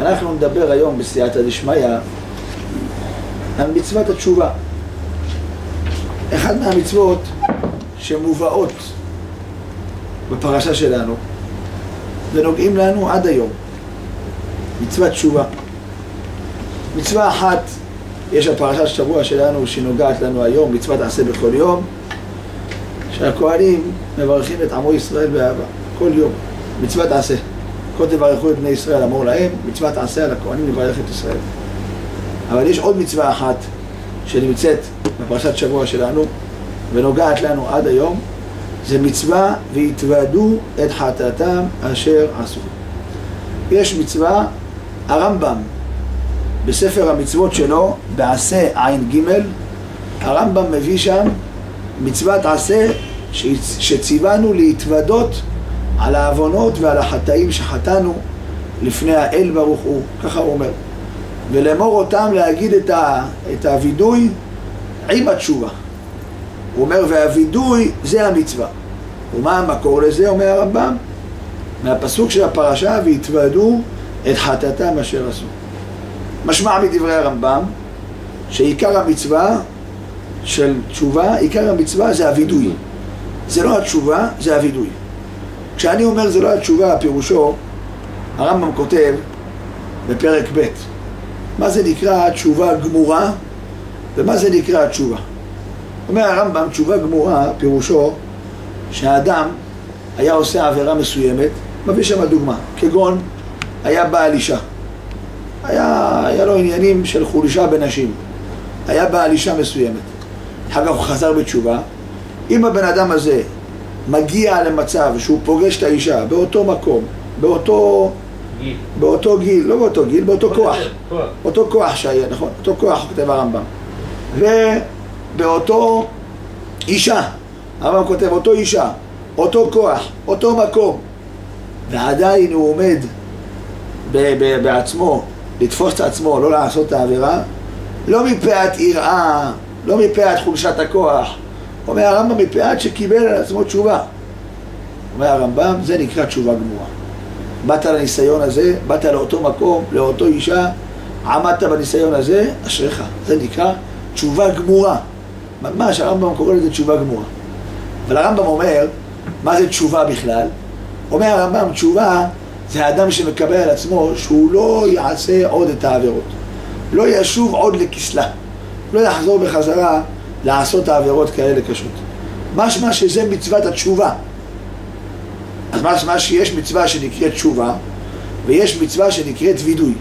אנחנו נדבר היום בסייעתא דשמיא על מצוות התשובה. אחד מהמצוות שמובאות בפרשה שלנו ונוגעים לנו עד היום, מצוות תשובה. מצווה אחת יש בפרשת שבוע שלנו שנוגעת לנו היום, מצוות עשה בכל יום, שהכהנים מברכים את עמו ישראל באהבה כל יום. מצוות עשה, כה תברכו את בני ישראל אמור להם, מצוות עשה על הכהנים לברך את ישראל. אבל יש עוד מצווה אחת שנמצאת בפרשת שבוע שלנו ונוגעת לנו עד היום, זה מצווה והתוודו את חטאתם אשר עשו. יש מצווה, הרמב"ם בספר המצוות שלו בעשה עין ג' הרמב"ם מביא שם מצוות עשה שציוונו להתוודות על העוונות ועל החטאים שחטאנו לפני האל ברוך הוא, ככה הוא אומר, ולאמור אותם להגיד את הווידוי עם התשובה. הוא אומר והווידוי זה המצווה. ומה המקור לזה? אומר הרמב"ם מהפסוק של הפרשה והתוודו את חטאתם אשר עשו. משמע מדברי הרמב"ם שעיקר המצווה של תשובה, עיקר המצווה זה הווידוי. זה לא התשובה, זה הווידוי. כשאני אומר זה לא התשובה, פירושו, הרמב"ם כותב בפרק ב' מה זה נקרא תשובה גמורה ומה זה נקרא תשובה. אומר הרמב"ם, תשובה גמורה פירושו שהאדם היה עושה עבירה מסוימת, מביא שם דוגמה, כגון היה בעל אישה, היה לו עניינים של חולשה בנשים, היה בעל אישה מסוימת, אחר כך הוא חזר בתשובה. אם הבן אדם הזה מגיע למצב שהוא פוגש את האישה באותו מקום, באותו גיל, לא באותו גיל, באותו כוח, אותו כוח שהיה, נכון, אותו כוח, כותב הרמב"ם, ובאותו אישה, הרמב"ם כותב אותו אישה, אותו כוח, אותו מקום, ועדיין הוא עומד בעצמו, לתפוס את עצמו, לא לעשות את העבירה, לא מפאת יראה, לא מפאת חולשת הכוח, אומר הרמב"ם מפאת שקיבל על עצמו תשובה. אומר הרמב"ם, זה נקרא תשובה גמורה. באת לניסיון הזה, באת לאותו מקום, לאותו אישה, עמדת בניסיון הזה, אשריך. זה נקרא תשובה גמורה. ממש הרמב"ם קורא לזה תשובה גמורה. אבל הרמב"ם אומר, מה זה תשובה בכלל? אומר הרמב"ם, תשובה זה האדם שמקבל על עצמו שהוא לא יעשה עוד את העבירות, לא ישוב עוד לכסלה, לא יחזור בחזרה לעשות העבירות כאלה קשות. משמע שזה מצוות התשובה. אז משמע שיש מצווה שנקראת תשובה ויש מצווה שנקראת וידוי.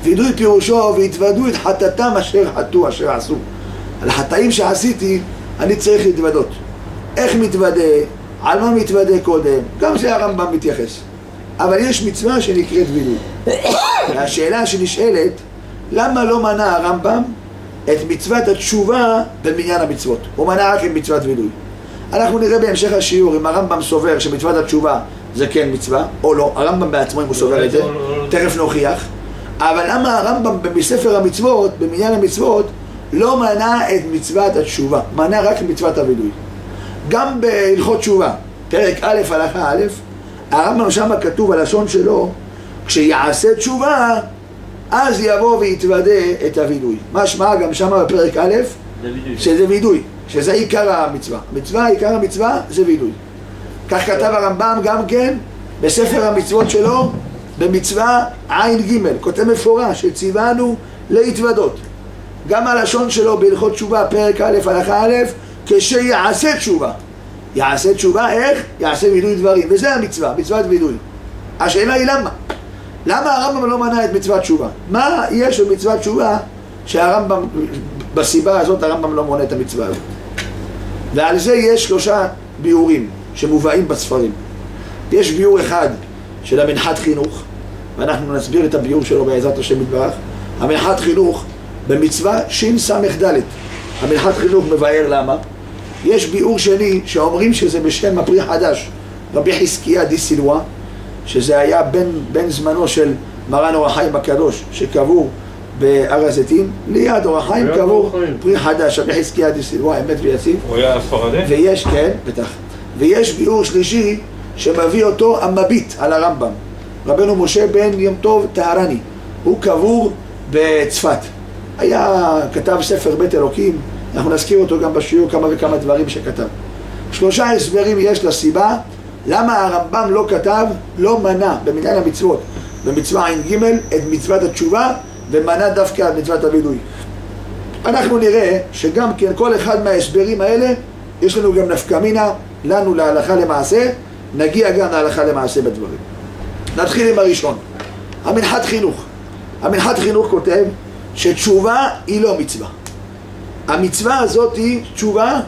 וידוי פירושו והתוודו את חטאתם אשר חטאו אשר עשו. על החטאים שעשיתי אני צריך להתוודות. איך מתוודה? על מה מתוודה קודם? גם זה הרמב"ם מתייחס. אבל יש מצווה שנקראת וידוי. והשאלה שנשאלת, למה לא מנע הרמב"ם את מצוות התשובה במניין המצוות? הוא מנע רק את מצוות וידוי. אנחנו נראה בהמשך השיעור אם הרמב"ם סובר שמצוות התשובה זה כן מצווה או לא. הרמב"ם בעצמו אם הוא סובר את זה, תכף נוכיח. אבל למה הרמב"ם בספר המצוות, במניין המצוות, לא מנע את מצוות התשובה? מנע רק את מצוות הוידוי. גם בהלכות תשובה, פרק א' הלכה א', הרמב"ם שם כתוב הלשון שלו, כשיעשה תשובה אז יבוא ויתוודה את הוידוי. משמע גם שם בפרק א' שזה וידוי, שזה עיקר המצווה. המצווה, עיקר המצווה זה וידוי. כך כתב הרמב"ם גם כן בספר המצוות שלו במצווה עין ג', כותב מפורש שציוונו להתוודות. גם הלשון שלו בהלכות תשובה פרק א' הלכה א', כשיעשה תשובה. יעשה תשובה איך? יעשה וידוי דברים, וזה המצווה, מצוות וידוי. השאלה היא למה? למה הרמב"ם לא מנע את מצוות תשובה? מה יש במצוות תשובה שהרמב"ם, בסיבה הזאת הרמב"ם לא מונה את המצווה הזאת? ועל זה יש 3 ביאורים שמובאים בספרים. יש ביאור אחד של המנחת חינוך, ואנחנו נסביר את הביאור שלו בעזרת השם יתברך. המנחת חינוך במצווה שס"ד. המנחת חינוך מבאר למה. יש ביאור שני שאומרים שזה בשם הפרי חדש, רבי חזקיה די סילואן, שזה היה בין זמנו של מרן אור החיים הקדוש שקבור בהר הזיתים, ליד אור החיים קבור פרי חדש, רבי חזקיה די סילואן, אמת ויציב. הוא היה ספרדי? ויש, כן, בטח. ויש ביאור שלישי שמביא אותו המביט על הרמב"ם, רבנו משה בן יום טוב טהרני, הוא קבור בצפת. כתב ספר בית אלוקים, אנחנו נזכיר אותו גם בשיעור, כמה וכמה דברים שכתב. 3 הסברים יש לסיבה למה הרמב"ם לא כתב, לא מנה במניין המצוות, במצווה ע"ג את מצוות התשובה, ומנה דווקא את מצוות הווידוי. אנחנו נראה שגם כן כל אחד מההסברים האלה יש לנו גם נפקא מינה לנו להלכה למעשה, נגיע גם להלכה למעשה בדברים. נתחיל עם הראשון, המנחת חינוך. המנחת חינוך כותב שתשובה היא לא מצווה. המצווה הזאת היא תשובה,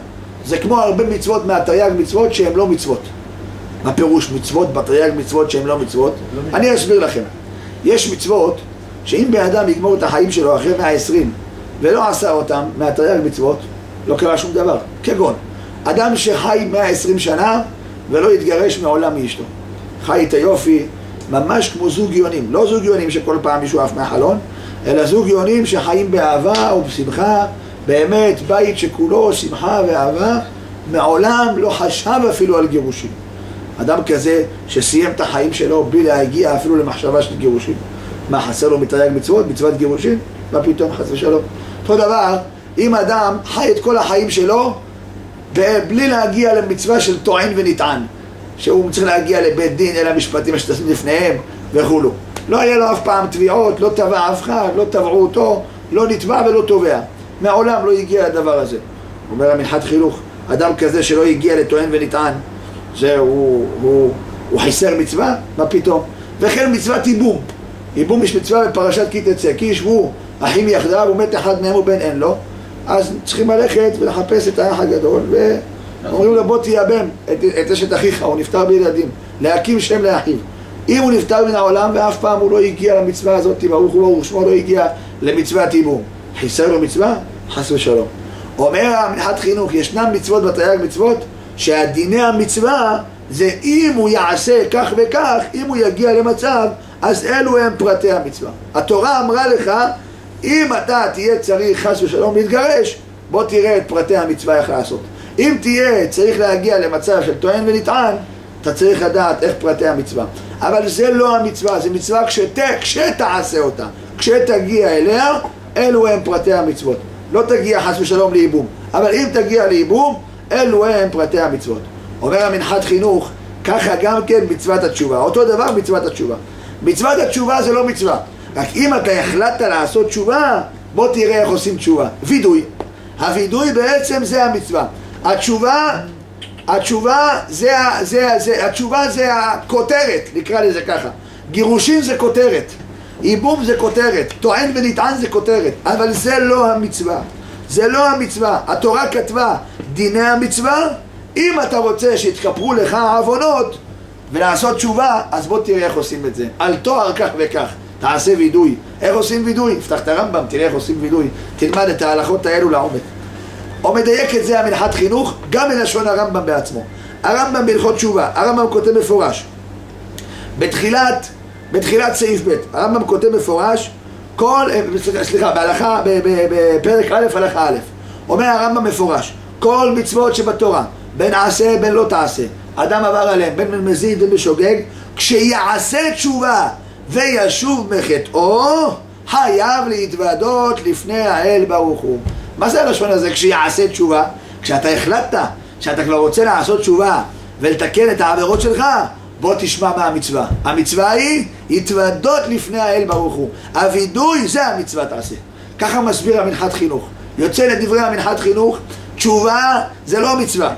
זה כמו הרבה מצוות מהתרי"ג מצוות שהן לא מצוות. מה פירוש מצוות בתרי"ג מצוות שהן לא מצוות? אני אסביר לכם. יש מצוות שאם באדם יגמור את החיים שלו אחרי 120 ולא עשה אותם מהתרי"ג מצוות, לא קרה שום דבר. כגון אדם שחי 120 שנה ולא יתגרש מעולם מאשתו, חי את היופי ממש כמו זוג יונים, לא זוג יונים שכל פעם מישהו עף מהחלון, אלא זוג יונים שחיים באהבה ובשמחה, באמת בית שכולו שמחה ואהבה, מעולם לא חשב אפילו על גירושים. אדם כזה שסיים את החיים שלו בלי להגיע אפילו למחשבה של גירושים, מה חסר לו מתרי"ג מצוות? מצוות גירושים? מה פתאום חס ושלום? אותו דבר, אם אדם חי את כל החיים שלו בלי להגיע למצווה של טוען ונטען, שהוא צריך להגיע לבית דין, אל המשפטים שתשים לפניהם וכו', לא היה לו אף פעם תביעות, לא תבע אף אחד, לא תבעו אותו, לא נתבע ולא תובע, מעולם לא הגיע לדבר הזה. אומר המנחת חינוך, אדם כזה שלא הגיע לטוען ונטען, הוא חיסר מצווה? מה פתאום? וכן מצוות ייבום. ייבום יש מצווה בפרשת כי תצא, כי ישבו אחים יחדיו ומת אחד מהם ובן אין לו, אז צריכים ללכת ולחפש את האח הגדול ואומרים לו בוא תייבם את אשת אחיך, הוא נפטר בילדים, להקים שם לאחיו. אם הוא נפטר מן העולם ואף פעם הוא לא הגיע למצווה הזאת, ברוך הוא ברוך שמו, לא הגיע למצוות ייבום, חיסר לו מצווה? חס ושלום. אומר המנחת חינוך, ישנם מצוות בתרי"ג מצוות שהדיני המצווה זה אם הוא יעשה כך וכך, אם הוא יגיע למצב, אז אלו הם פרטי המצווה. התורה אמרה לך, אם אתה תהיה צריך חס ושלום להתגרש, בוא תראה את פרטי המצווה איך לעשות. אם תהיה צריך להגיע למצב של טוען ונטען, אתה צריך לדעת איך פרטי המצווה. אבל זה לא המצווה, זה מצווה כשתעשה אותה, כשתגיע אליה, אלו הם פרטי המצוות. לא תגיע חס ושלום לייבום, אבל אם תגיע לייבום, אלו הם פרטי המצוות. אומר המנחת חינוך, ככה גם כן מצוות התשובה, אותו דבר מצוות התשובה. מצוות התשובה זה לא מצווה, רק אם אתה החלטת לעשות תשובה, בוא תראה איך עושים תשובה. וידוי, הוידוי בעצם זה המצווה. התשובה זה הכותרת, נקרא לזה ככה. גירושים זה כותרת, ייבום זה כותרת, טוען ונטען זה כותרת, אבל זה לא המצווה. זה לא המצווה. התורה כתבה דיני המצווה, אם אתה רוצה שיתכפרו לך העוונות ולעשות תשובה, אז בוא תראה איך עושים את זה. על תואר כך וכך, תעשה וידוי. איך עושים וידוי? פתח את הרמב"ם, תראה איך עושים וידוי. תלמד את ההלכות האלו לעומק. או מדייק את זה המנחת חינוך, גם מלשון הרמב"ם בעצמו. הרמב"ם בהלכות תשובה, הרמב"ם כותב מפורש. בתחילת סעיף ב', הרמב"ם כותב מפורש, בהלכה, בפרק א', הלכה א', אומר הרמב"ם מפורש, כל מצוות שבתורה, בין עשה בין לא תעשה, אדם עבר עליהם, בין מזיד בין בשוגג, כשיעשה תשובה וישוב מחטאו, חייב להתוודות לפני האל ברוך הוא. מה זה הלשון הזה כשיעשה תשובה? כשאתה החלטת שאתה כבר רוצה לעשות תשובה ולתקן את העבירות שלך, בוא תשמע מה המצווה. המצווה היא התוודות לפני האל ברוך הוא. הווידוי זה המצווה תעשה. ככה מסביר המנחת חינוך. יוצא לדברי המנחת חינוך, תשובה זה לא מצווה.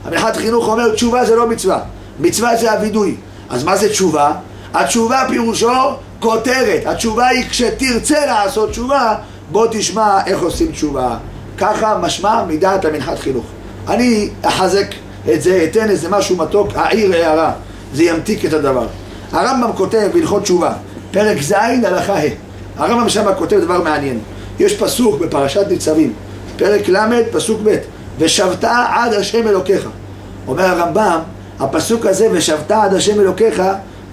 המנחת חינוך אומר תשובה זה לא מצווה, מצווה זה הווידוי. אז מה זה תשובה? התשובה פירושו כותרת. התשובה היא כשתרצה לעשות תשובה, בוא תשמע איך עושים תשובה. ככה משמע מדעת המנחת חינוך. אני אחזק את זה, אתן איזה משהו מתוק, העיר הערה, זה ימתיק את הדבר. הרמב"ם כותב בהלכות תשובה, פרק ז' הלכה ה'. הרמב"ם שם כותב דבר מעניין. יש פסוק בפרשת ניצבים, פרק ל' פסוק ב', ושבת עד השם אלוקיך. אומר הרמב"ם, הפסוק הזה ושבת עד השם אלוקיך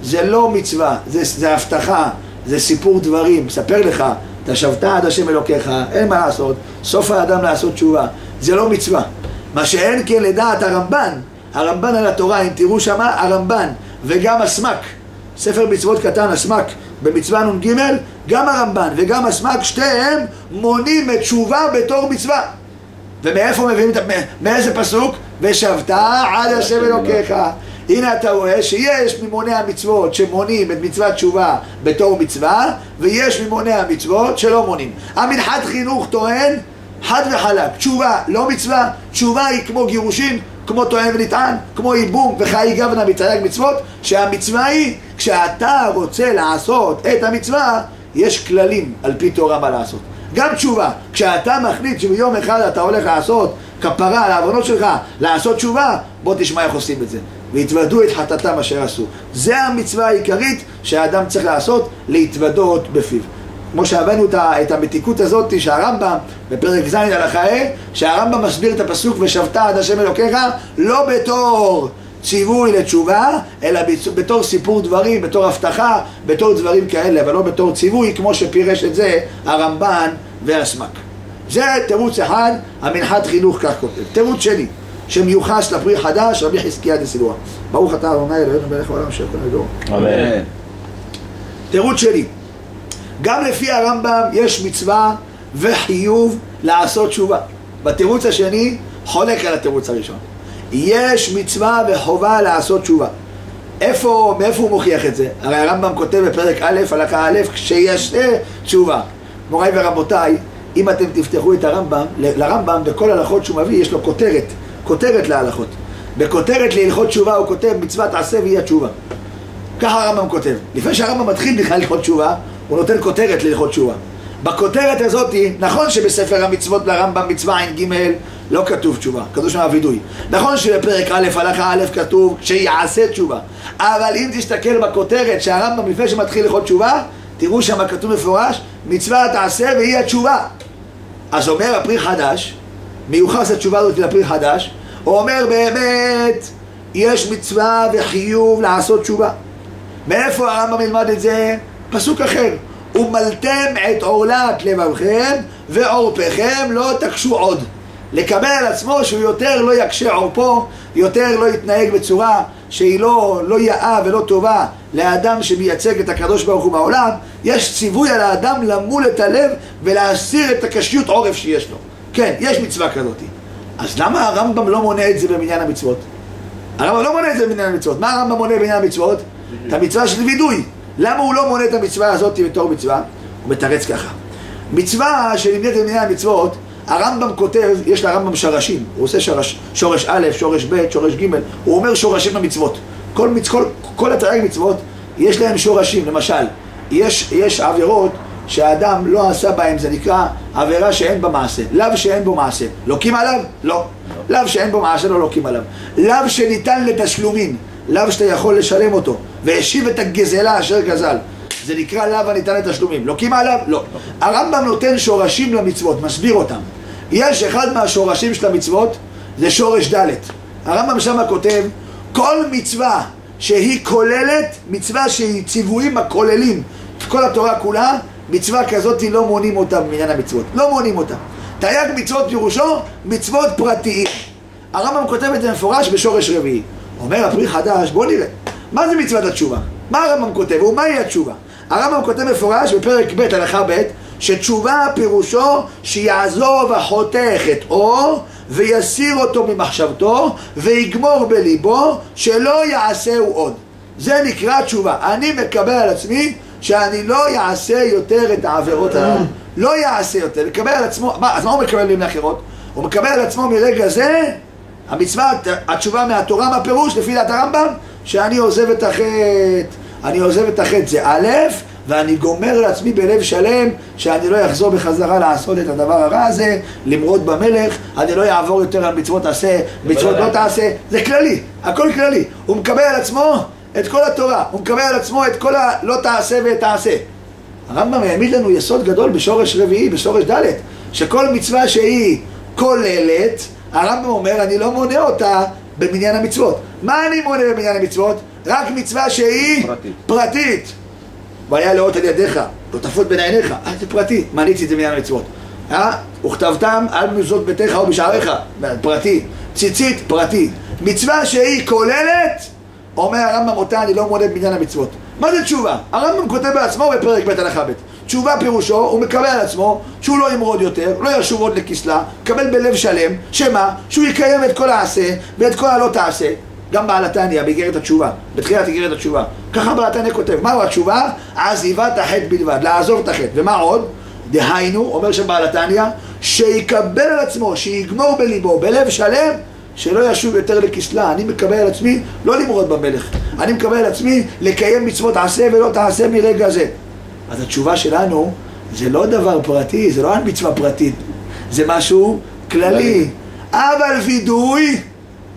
זה לא מצווה, זה הבטחה, זה סיפור דברים. מספר לך, אתה שבת עד השם אלוקיך, אין מה לעשות, סוף האדם לעשות תשובה, זה לא מצווה. מה שאין כן לדעת הרמב"ן על התורה, אם תראו שמה, הרמב"ן וגם הסמ"ק, ספר מצוות קטן, הסמ"ק, במצווה נ"ג, גם הרמב"ן וגם הסמ"ק, שתיהם מונים את תשובה בתור מצווה. ומאיפה מביאים מאיזה פסוק? ושבת עד השם אלוקיך. הנה אתה רואה שיש ממוני המצוות שמונים את מצוות תשובה בתור מצווה, ויש ממוני המצוות שלא מונים. המנחת חינוך טוען חד וחלק, תשובה לא מצווה, תשובה היא כמו גירושין, כמו טוען ונטען, כמו ייבום וחיי גוונה מתרי"ג מצוות, שהמצווה היא, כשאתה רוצה לעשות את המצווה, יש כללים על פי תורה מה לעשות. גם תשובה, כשאתה מחליט שביום אחד אתה הולך לעשות כפרה על העוונות שלך, לעשות תשובה, בוא תשמע איך עושים את זה. והתוודו את חטאתם אשר עשו. זה המצווה העיקרית שהאדם צריך לעשות, להתוודות בפיו. כמו שהבאנו את המתיקות הזאת שהרמב"ם בפרק ז' הלכה ה', שהרמב"ם מסביר את הפסוק ושבת עד השם אלוקיך לא בתור ציווי לתשובה, אלא בתור סיפור דברים, בתור הבטחה, בתור דברים כאלה, אבל לא בתור ציווי כמו שפירש את זה הרמב"ן והסמ"ק. זה תירוץ אחד, המנחת חינוך כך כותב. תירוץ שני שמיוחס לפרי חדש, רבי חזקיה דסילואן. ברוך אתה ה' אלוהינו מלך העולם אשר קונה לדור. אמן. תירוץ שני, גם לפי הרמב"ם יש מצווה וחיוב לעשות תשובה. בתירוץ השני חולק על התירוץ הראשון. יש מצווה וחובה לעשות תשובה. מאיפה הוא מוכיח את זה? הרי הרמב"ם כותב בפרק א', הלכה א', כשיש תשובה. מוריי ורבותיי, אם אתם תפתחו את הרמב"ם, לרמב"ם בכל הלכות שהוא מביא יש לו כותרת להלכות. בכותרת להלכות תשובה הוא כותב מצוות עשה והיא התשובה. ככה הרמב"ם כותב. לפני שהרמב"ם מתחיל בכלל להלכות תשובה, הוא נותן כותרת להלכות תשובה. בכותרת הזאת, נכון שבספר המצוות לרמב"ם מצווה ע"ג לא כתוב תשובה, כתוב שם הווידוי. נכון שבפרק א', הלכה א' כתוב שיעשה תשובה. אבל אם תסתכל בכותרת שהרמב"ם לפני שמתחיל להלכות תשובה, תראו שם כתוב מפורש, מצווה תעשה והיא התשובה. אז אומר הפרי חדש, מיוחס התשובה הזאת לפרי חדש, הוא אומר באמת, יש מצווה וחיוב לעשות תשובה. מאיפה הרמב"ם ילמד את זה? פסוק אחר. ומלתם את עורלת לבבכם ועורפכם לא תקשו עוד. לקבל על עצמו שהוא יותר לא יקשה עורפו, יותר לא יתנהג בצורה שהיא לא יאה ולא טובה לאדם שמייצג את הקדוש ברוך הוא בעולם. יש ציווי על האדם למול את הלב ולהסיר את הקשיות עורף שיש לו. כן, יש מצווה כזאת. אז למה הרמב"ם לא מונה את זה במניין המצוות? הרמב"ם לא מונה את זה במניין המצוות. מה הרמב"ם מונה במניין המצוות? את המצווה של וידוי. למה הוא לא מונה את המצווה הזאת בתור מצווה? הוא מתרץ ככה. מצווה שנמנית במניין המצוות, הרמב"ם כותב, יש לרמב"ם שרשים. הוא עושה שורש א', שורש ב', שורש ג', הוא אומר שורשים למצוות. כל התרי"ג מצוות יש להם שורשים. למשל, יש עבירות שהאדם לא עשה בהם, זה נקרא עבירה שאין בה מעשה. לאו שאין בו מעשה. לוקים עליו? לא. לאו שאין בו מעשה, לא לוקים עליו. לאו שניתן לתשלומין. לאו שאתה יכול לשלם אותו, והשיב את הגזלה אשר גזל. זה נקרא לאו הניתן לתשלומים. לוקים עליו? לא. הרמב"ם נותן שורשים למצוות, מסביר אותם. יש אחד מהשורשים של המצוות, זה שורש ד'. הרמב"ם שם כותב, כל מצווה שהיא כוללת, מצווה שהיא ציוויים הכוללים את כל התורה כולה, מצווה כזאת לא מונים אותה במניין המצוות. לא מונים אותה. תרי"ג מצוות פירושו מצוות פרטיים. הרמב"ם כותב את זה מפורש בשורש רביעי. אומר הפרי חדש, בוא נראה, מה זה מצוות התשובה? מה הרמב"ם כותב? ומהי התשובה? הרמב"ם כותב מפורש בפרק ב' הלכה ב', שתשובה פירושו שיעזוב החוטא חטאו ויסיר אותו ממחשבתו ויגמור בליבו שלא יעשהו עוד. זה נקרא תשובה. אני מקבל על עצמי שאני לא יעשה יותר את העבירות האלה. לא יעשה יותר. לקבל על עצמו, אז מה הוא מקבל במילים אחרות? הוא מקבל על עצמו מרגע זה המצווה, התשובה מהתורה, מה פירוש לפי דעת הרמב"ם? שאני עוזב את החטא. אני עוזב את החטא זה א', ואני גומר לעצמי בלב שלם שאני לא אחזור בחזרה לעשות את הדבר הרע הזה, למרוד במלך, אני לא יעבור יותר על מצוות תעשה, מצוות לא תעשה. זה כללי, הכל כללי. הוא מקבל על עצמו את כל התורה, הוא מקבל על עצמו את כל הלא תעשה ותעשה. הרמב"ם העמיד לנו יסוד גדול בשורש רביעי, בשורש ד', שכל מצווה שהיא כוללת, הרמב"ם אומר, אני לא מונה אותה במניין המצוות. מה אני מונה במניין המצוות? רק מצווה שהיא פרטית. והיה לאות על ידיך, לא תפות בין עיניך. זה פרטי. מניתי את זה במניין המצוות. וכתבתם על מזוזות ביתך ובשעריך. פרטי. ציצית, פרטי. מצווה שהיא כוללת, אומר הרמב"ם אותה, אני לא מונה במניין המצוות. מה זה תשובה? הרמב"ם כותב בעצמו בפרק ב' הלכה ב'. תשובה פירושו, הוא מקבל על עצמו שהוא לא ימרוד יותר, לא ישוב עוד לכסלה, קבל בלב שלם, שמה? שהוא יקיים את כל העשה ואת כל הלא תעשה. גם בעל התניא, באיגרת התשובה, בתחילת איגרת התשובה. ככה בעל התניא כותב, מהו התשובה? עזיבת החטא בלבד, לעזוב את החטא. ומה עוד? דהיינו, אומר שבעל התניא, שיקבל על עצמו, שיגמור בליבו, בלב שלם, שלא ישוב יותר לכסלה. אני מקבל על עצמי לא למרוד במלך, אני מקבל על עצמי לקיים מצוות עשה ולא תעשה מרגע זה. אז התשובה שלנו זה לא דבר פרטי, זה לא מצווה פרטית, זה משהו כללי. אבל וידוי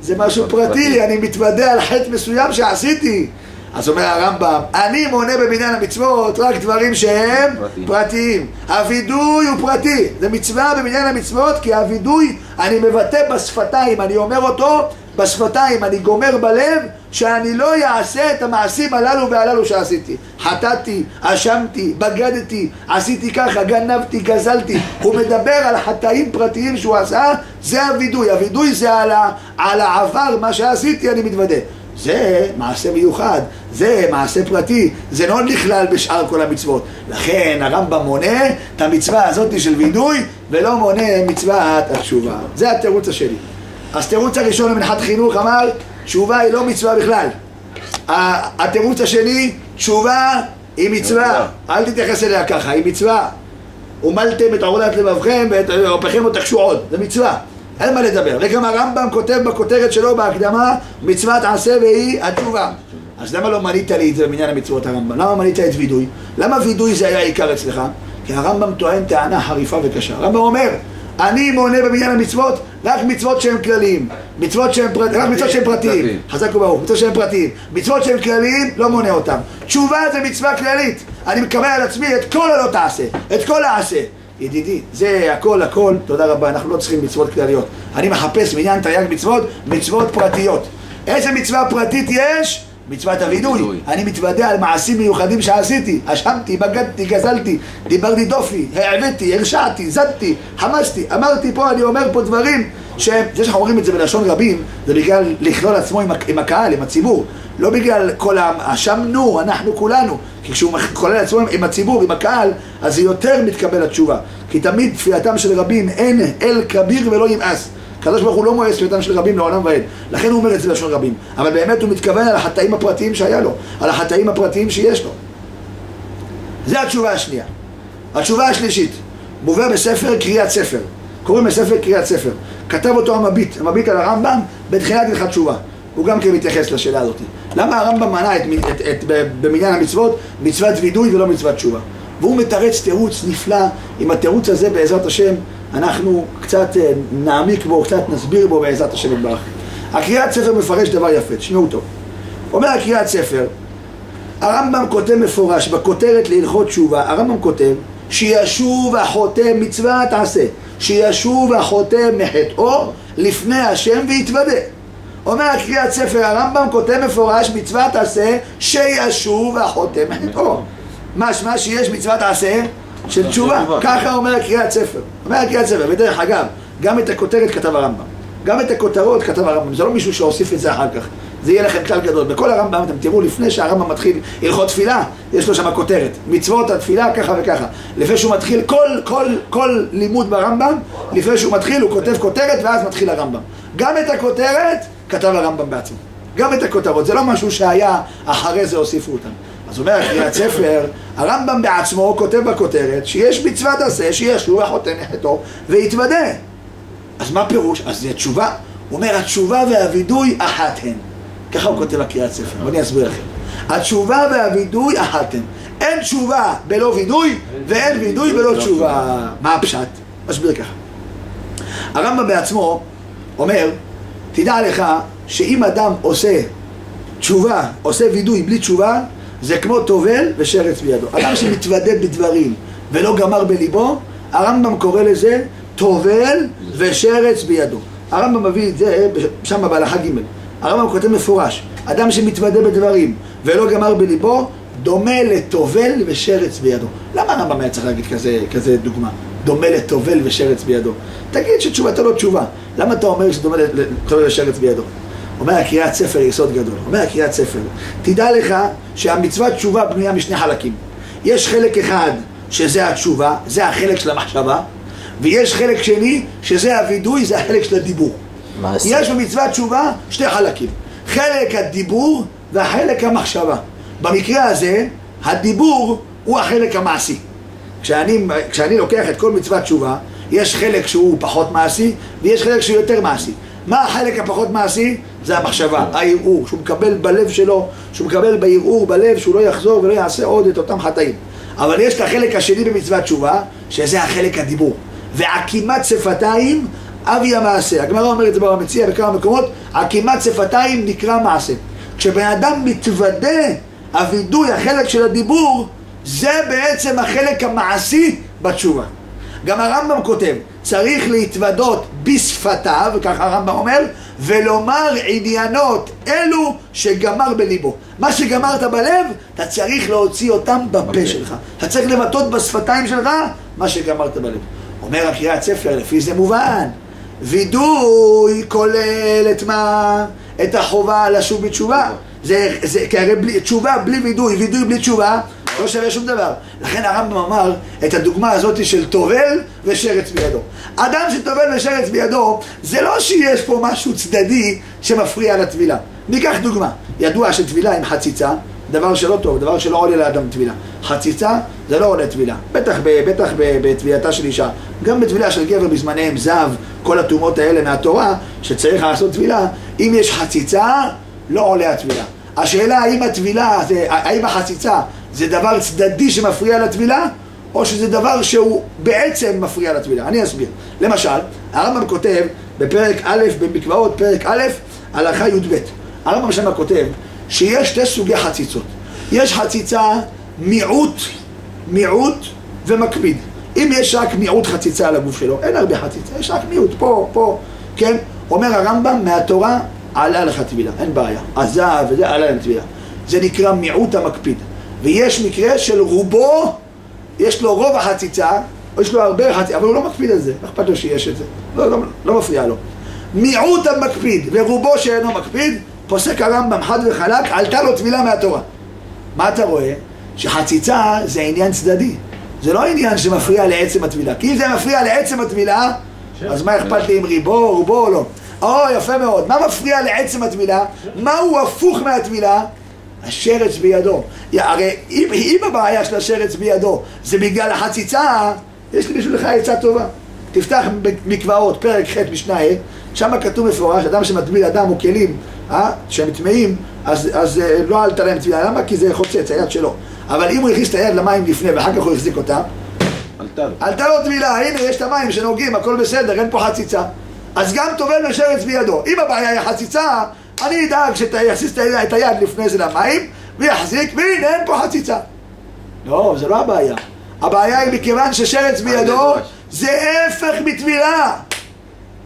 זה משהו פרטי, אני מתוודע על חטא מסוים שעשיתי. אז אומר הרמב"ם, אני מונה במניין המצוות רק דברים שהם פרטיים. הווידוי הוא פרטי, זה מצווה במניין המצוות, כי הווידוי אני מבטא בשפתיים, אני אומר אותו בשפתיים, אני גומר בלב שאני לא יעשה את המעשים הללו והללו שעשיתי. חטאתי, אשמתי, בגדתי, עשיתי ככה, גנבתי, גזלתי. הוא מדבר על חטאים פרטיים שהוא עשה, זה הווידוי. הווידוי זה על העבר, מה שעשיתי אני מתוודה. זה מעשה מיוחד, זה מעשה פרטי, זה לא נכלל בשאר כל המצוות. לכן הרמב"ם מונה את המצווה הזאת של וידוי ולא מונה מצוות התשובה. זה התירוץ השני. אז תירוץ הראשון למנחת חינוך אמר תשובה היא לא מצווה בכלל. התירוץ השני, תשובה היא מצווה, אל תתייחס אליה ככה, היא מצווה. ומלתם את עורלת לבבכם ואת עורפכם ותקשו עוד, זה מצווה, אין מה לדבר. וגם הרמב"ם כותב בכותרת שלו בהקדמה מצוות עשה והיא התשובה. אז למה לא מנית לי את זה במניין המצוות הרמב"ם? למה מנית את וידוי? למה וידוי זה היה עיקר אצלך? כי הרמב"ם טוען טענה חריפה וקשה. הרמב"ם אומר אני מונה במניין המצוות רק מצוות שהן כלליים, מצוות שהן רק מצוות שהן פרטיים, חזק וברוך, מצוות שהן פרטיים, מצוות שהן כלליים לא מונה אותם. תשובה זה מצווה כללית, אני מקבל על עצמי את כל הלא תעשה, את כל העשה. ידידי, זה הכל, תודה רבה, אנחנו לא צריכים מצוות כלליות. אני מחפש מניין תרי"ג מצוות, מצוות פרטיות. איזה מצווה פרטית יש? מצוות הווידוי. אני מתוודע על מעשים מיוחדים שעשיתי, אשמתי, בגדתי, גזלתי, דיברתי דופי, העבדתי, הרשעתי, זדתי, חמסתי, אמרתי פה, אני אומר פה דברים זה שאנחנו אומרים את זה בלשון רבים, זה בגלל לכלול עצמו עם הקהל, עם הציבור, לא בגלל כל אשמנו, אנחנו כולנו, כי כשהוא כולל עצמו עם הציבור, עם הקהל, אז זה יותר מתקבל התשובה, כי תמיד תפילתם של רבים אין אל כביר ולא ימאס. הקדוש ברוך הוא לא מואס תפילתם של רבים לעולם ועד, לכן הוא אומר את זה בלשון רבים, אבל באמת הוא מתכוון על החטאים הפרטיים שהיה לו, על החטאים הפרטיים שיש לו. זה התשובה השנייה. התשובה השלישית מובא בספר קריאת ספר, קוראים בספר קריאת ספר, כתב אותו המביט על הרמב"ם בתחילת הלכת תשובה. הוא גם כן מתייחס לשאלה הזאת, למה הרמב"ם מנה במניין המצוות מצוות וידוי ולא מצוות תשובה, והוא מתרץ תירוץ נפלא. עם התירוץ הזה בעזרת השם אנחנו קצת נעמיק בו, קצת נסביר בו בעזרת השם יתברך. הקריאת ספר מפרש דבר יפה, תשמעו טוב. אומר הקריאת ספר, הרמב"ם כותב מפורש בכותרת להלכות תשובה, הרמב"ם כותב שישוב החוטא מצוות עשה, שישוב החוטא מחטאו לפני השם ויתוודה. אומר הקריאת ספר, הרמב"ם כותב מפורש מצוות עשה שישוב החוטא מחטאו, משמע שיש מצוות עשה של תשובה, ככה אומר הקריאת ספר. אומר הקריאת ספר, בדרך אגב, גם את הכותרת כתב הרמב"ם, גם את הכותרות כתב הרמב"ם, זה לא מישהו שהוסיף את זה אחר כך, זה יהיה לכם כלל גדול. בכל הרמב"ם אתם תראו לפני שהרמב"ם מתחיל הלכות תפילה, יש לו שם כותרת, מצוות התפילה ככה וככה. לפני שהוא מתחיל, כל לימוד ברמב"ם, לפני שהוא מתחיל הוא כותב כותרת ואז מתחיל הרמב"ם. גם את הכותרת כתב הרמב"ם בעצמו, גם את הכותרות, זה לא משהו שהיה אחרי זה הוסיפו אותם. אז אומר הקריאת ספר, הרמב"ם בעצמו כותב בכותרת שיש מצוות עשה שישוב החוטא מחטאו ויתוודה. אז מה פירוש? אז זה תשובה. הוא אומר התשובה והווידוי אחת הן, ככה הוא כותב הקריאת ספר. ואני אסביר לכם, התשובה והווידוי אחת הן, אין תשובה בלא וידוי ואין וידוי בלא תשובה. מה הפשט? אסביר ככה. הרמב"ם בעצמו אומר, תדע לך שאם אדם עושה תשובה, עושה וידוי בלי תשובה, זה כמו טובל ושרץ בידו. אדם שמתוודה בדברים ולא גמר בליבו, הרמב"ם קורא לזה טובל ושרץ בידו. הרמב"ם מביא את זה שם בהלכה ג'. הרמב"ם כותב מפורש, אדם שמתוודה בדברים ולא גמר בליבו, דומה לטובל ושרץ בידו. למה הרמב"ם היה צריך להגיד כזה דוגמה? דומה לטובל ושרץ בידו. תגיד שתשובתו לא תשובה. למה אתה אומר שדומה לטובל ושרץ בידו? אומר הקריאת ספר יסוד גדול. אומר הקריאת ספר, תדע לך שהמצוות תשובה בנויה משני חלקים. יש חלק אחד שזה התשובה, זה החלק של המחשבה, ויש חלק שני שזה הווידוי, זה החלק של הדיבור. יש במצוות תשובה שתי חלקים, חלק הדיבור והחלק המחשבה. במקרה הזה הדיבור הוא החלק המעשי. כשאני לוקח את כל מצוות תשובה, יש חלק שהוא פחות מעשי ויש חלק שהוא יותר מעשי. מה החלק הפחות מעשי? זה המחשבה, הערעור, שהוא מקבל בלב שלו, שהוא מקבל בערעור בלב, שהוא לא יחזור ולא יעשה עוד את אותם חטאים. אבל יש את החלק השני במצוות תשובה, שזה החלק הדיבור. ועקימת שפתיים אבי המעשה. הגמרא אומרת את זה במציע בכמה מקומות, עקימת שפתיים נקרא מעשה. כשבן אדם מתוודה, הווידוי, החלק של הדיבור, זה בעצם החלק המעשי בתשובה. גם הרמב"ם כותב, צריך להתוודות בשפתיו, ככה הרמב"ם אומר, ולומר עניינות אלו שגמר בליבו. מה שגמרת בלב, אתה צריך להוציא אותם בפה שלך. אתה צריך לבטאות בשפתיים שלך מה שגמרת בלב. אומר הקריאת ספר, לפי זה מובן, וידוי כולל את מה? את החובה לשוב בתשובה. כי הרי תשובה בלי וידוי, וידוי בלי תשובה, לא שווה שום דבר. לכן הרמב"ם אמר את הדוגמה הזאת של טובל ושרץ בידו. אדם שטובל ושרץ בידו, זה לא שיש פה משהו צדדי שמפריע לטבילה. ניקח דוגמה, ידוע שטבילה עם חציצה, דבר שלא טוב, דבר שלא עולה לאדם טבילה. חציצה זה לא עולה טבילה, בטח בטבילתה של אישה. גם בטבילה של גבר בזמניהם זב, כל התאומות האלה מהתורה שצריך לעשות טבילה, אם יש חציצה לא עולה הטבילה. השאלה האם החציצה זה דבר צדדי שמפריע לטבילה, או שזה דבר שהוא בעצם מפריע לטבילה. אני אסביר. למשל, הרמב"ם כותב בפרק א' במקוואות, פרק א', הלכה י"ב. הרמב"ם שם כותב שיש שתי סוגי חציצות. יש חציצה מיעוט ומקפיד. אם יש רק מיעוט חציצה על הגוף שלו, אין הרבה חציצה, יש רק מיעוט, פה, כן? אומר הרמב"ם, מהתורה עלה לך טבילה, אין בעיה. עזב וזה עלה לך טבילה. זה נקרא מיעוט המקפיד. ויש מקרה של רובו, יש לו רוב החציצה, או יש לו הרבה חציצה, אבל הוא לא מקפיד על זה, לא אכפת לו שיש את זה, לא מפריע לו. מיעוט המקפיד ורובו שאינו מקפיד, פוסק הרמב"ם חד וחלק, עלתה לו טבילה מהתורה. מה אתה רואה? שחציצה זה עניין צדדי, זה לא עניין שמפריע לעצם הטבילה. כי אם זה מפריע לעצם הטבילה, אז מה אכפת לי אם רובו או לא? יפה מאוד. מה מפריע לעצם הטבילה? מהו הפוך מהטבילה? השרץ בידו. הרי אם הבעיה של השרץ בידו זה בגלל החציצה, יש לי בשבילך עצה טובה. תפתח מקוואות, פרק ח' משנה ה', שם כתוב מפורש, אדם שמטביל אדם או כלים שהם טמאים, אז לא עלתה להם טבילה. למה? כי זה חוצץ, היד שלו. אבל אם הוא הכניס את היד למים לפני ואחר כך הוא החזיק אותה, עלתה לו טבילה. הנה יש את המים שנוגעים, הכל בסדר, אין פה חציצה. אז גם טובל ושרץ בידו. אם הבעיה היא חציצה, אני אדאג שיכניס את היד לפני זה למים ויחזיק, והנה אין פה חציצה. לא, זה לא הבעיה. הבעיה היא מכיוון ששרץ בידו זה הפך מטבילה.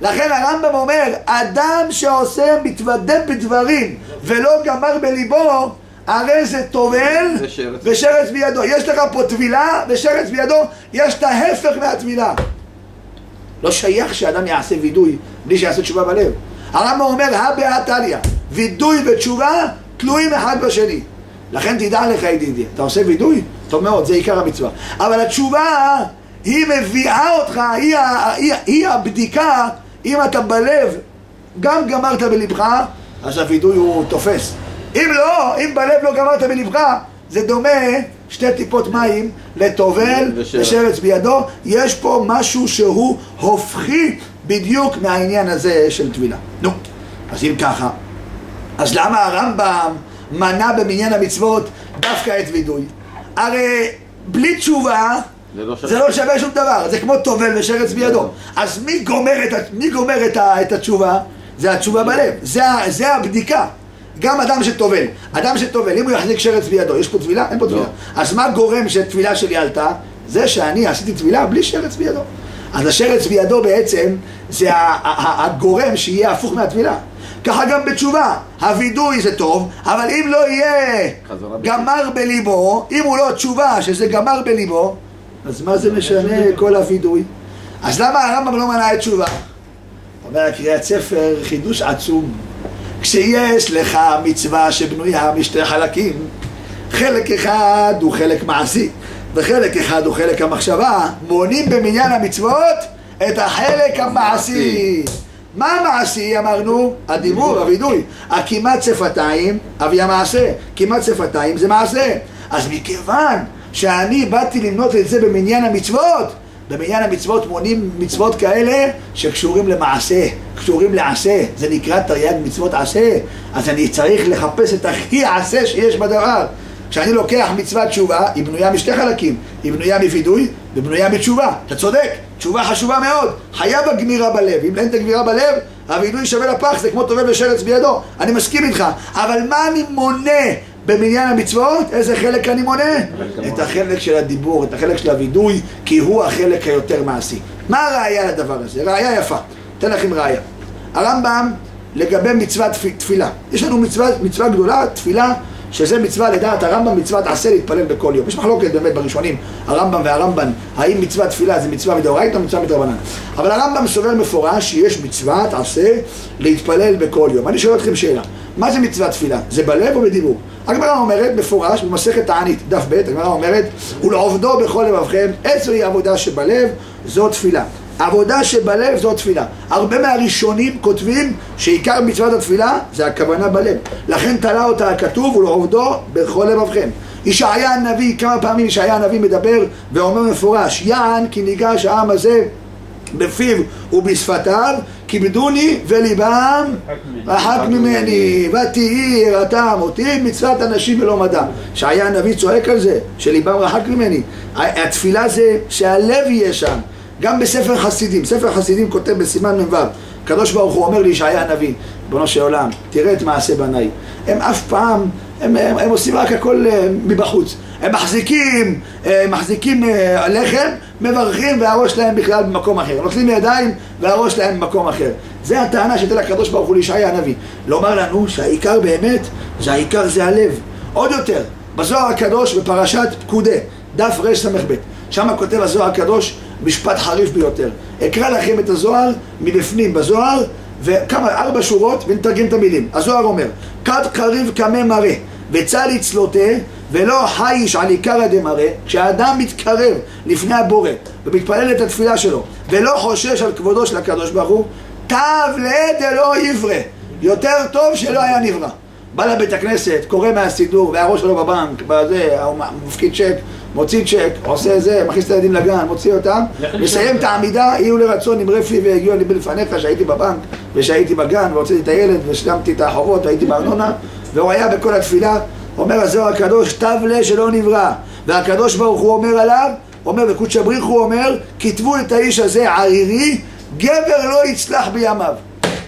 לכן הרמב"ם אומר, אדם שעושה מתוודה בדברים ולא גמר בליבו, הרי זה טובל ושרץ בידו. יש לך פה טבילה ושרץ בידו, יש את ההפך מהטבילה. לא שייך שאדם יעשה וידוי בלי שיעשה תשובה בלב. הרמב"ם אומר, בהתליא, וידוי ותשובה תלויים אחד בשני. לכן תדע לך ידידי, אתה עושה וידוי? טוב מאוד, זה עיקר המצווה. אבל התשובה היא מביאה אותך, היא הבדיקה. אם אתה בלב גם גמרת בלבך, אז הוידוי הוא תופס. אם לא, אם בלב לא גמרת בלבך, זה דומה שתי טיפות מים לטובל ושרץ בידו. יש פה משהו שהוא הופכי בדיוק מהעניין הזה של טבילה. נו, אז אם ככה, אז למה הרמב"ם מנע במניין המצוות דווקא את וידוי? הרי בלי תשובה זה לא שווה שום דבר, זה כמו טובל ושרץ בידו. אז מי גומר את התשובה? זה התשובה בלב, זה הבדיקה. גם אדם שטובל, אם הוא יחזיק שרץ בידו, יש פה טבילה? אין פה טבילה. אז מה גורם שטבילה שלי עלתה? זה שאני עשיתי טבילה בלי שרץ בידו. אז השרץ בידו בעצם זה הגורם שיהיה הפוך מהטבילה. ככה גם בתשובה, הוידוי זה טוב, אבל אם לא יהיה גמר בליבו, אם הוא לא תשובה שזה גמר בליבו, אז מה זה משנה כל הוידוי? אז למה הרמב"ם לא מנע את תשובה? אומר הקריאת ספר חידוש עצום. כשיש לך מצווה שבנויה משתי חלקים, חלק אחד הוא חלק מעשי וחלק אחד הוא חלק המחשבה, מונים במניין המצוות את החלק המעשי. מה המעשי? אמרנו, הדיבור, הווידוי. הכמעט שפתיים, אבי המעשה. כמעט שפתיים זה מעשה. אז מכיוון שאני באתי למנות את זה במניין המצוות, במניין המצוות מונים מצוות כאלה שקשורים למעשה, קשורים לעשה. זה נקרא תרי"ג מצוות עשה. אז אני צריך לחפש את הכי עשה שיש בדבר. כשאני לוקח מצוות תשובה, היא בנויה משתי חלקים. היא בנויה מווידוי ובנויה מתשובה. אתה צודק, תשובה חשובה מאוד. חייב הגמירה בלב. אם אין את הגמירה בלב, הווידוי שווה לפח, זה כמו טובל ושרץ בידו. אני מסכים איתך. אבל מה אני מונה במניין המצוות? איזה חלק אני מונה? את החלק של הדיבור, את החלק של הווידוי, כי הוא החלק היותר מעשי. מה הראיה לדבר הזה? ראיה יפה. אתן לכם ראיה. הרמב"ם לגבי מצוות תפילה. יש לנו מצווה גדולה, תפילה, שזה מצווה לדעת הרמב"ם, מצוות עשה להתפלל בכל יום. יש מחלוקת באמת בראשונים, הרמב"ם והרמב"ן, האם מצוות תפילה זה מצווה מדאורייתא או מצווה מדרבנן. אבל הרמב"ם סובר מפורש שיש מצוות עשה להתפלל בכל יום. אני שואל אתכם שאלה, מה זה מצוות תפילה? זה בלב או בדיבור? הגמרא אומרת מפורש במסכת תענית, דף ב', הגמרא אומרת, ולעובדו בכל לבבכם, זוהי עבודה שבלב, זו תפילה. עבודה שבלב זו תפילה. הרבה מהראשונים כותבים שעיקר מצוות התפילה זה הכוונה בלב. לכן תלה אותה הכתוב ולעובדו בכל לבבכם. ישעיה הנביא, כמה פעמים ישעיה הנביא מדבר ואומר מפורש, יען כי ניגש העם הזה בפיו ובשפתיו, כיבדוני וליבם רחק ממני, ותהי יראתם אותי מצוות אנשים ולא מדע. ישעיה הנביא צועק על זה, שליבם רחק ממני. התפילה זה שהלב יהיה שם. גם בספר חסידים, ספר חסידים כותב בסימן מ"ו, הקדוש ברוך הוא אומר לישעיה הנביא, ריבונו של עולם, תראה את מעשה בניי. הם אף פעם, הם עושים רק הכל מבחוץ. הם מחזיקים לחם, מברכים והראש שלהם בכלל במקום אחר. נוטלים ידיים והראש שלהם במקום אחר. זה הטענה שתל הקדוש ברוך הוא לישעיה הנביא. לומר לנו שהעיקר באמת, העיקר זה הלב. עוד יותר, בזוהר הקדוש בפרשת פקודי, דף רס"ב, שם כותב הזוהר הקדוש משפט חריף ביותר. אקרא לכם את הזוהר מבפנים בזוהר, וכמה, 4 שורות ונתרגם את המילים. הזוהר אומר, כד קריב קמא מראה וצל יצלותה ולא חייש על עיקרא דמראה. כשהאדם מתקרב לפני הבורא ומתפלל את התפילה שלו ולא חושש על כבודו של הקדוש ברוך הוא, תב ליה דלא יברא, יותר טוב שלא היה נברא. בא לבית הכנסת, קורא מהסידור והראש שלו בבנק, בזה, הוא מפקיד צ'ק, מוציא צ'ק, עושה זה, מכניס את הילדים לגן, מוציא אותם, מסיים את העמידה, יהיו לרצון עם רפי והגיעו לי בלפניך שהייתי בבנק ושהייתי בגן והוצאתי את הילד ושלמתי את החובות והייתי בארנונה. והוא היה בכל התפילה, אומר הזוהר הקדוש, תב ליה שלא נברא. והקדוש ברוך הוא אומר עליו, אומר בקודש הבריך הוא אומר, כתבו את האיש הזה ערירי, גבר לא יצלח בימיו.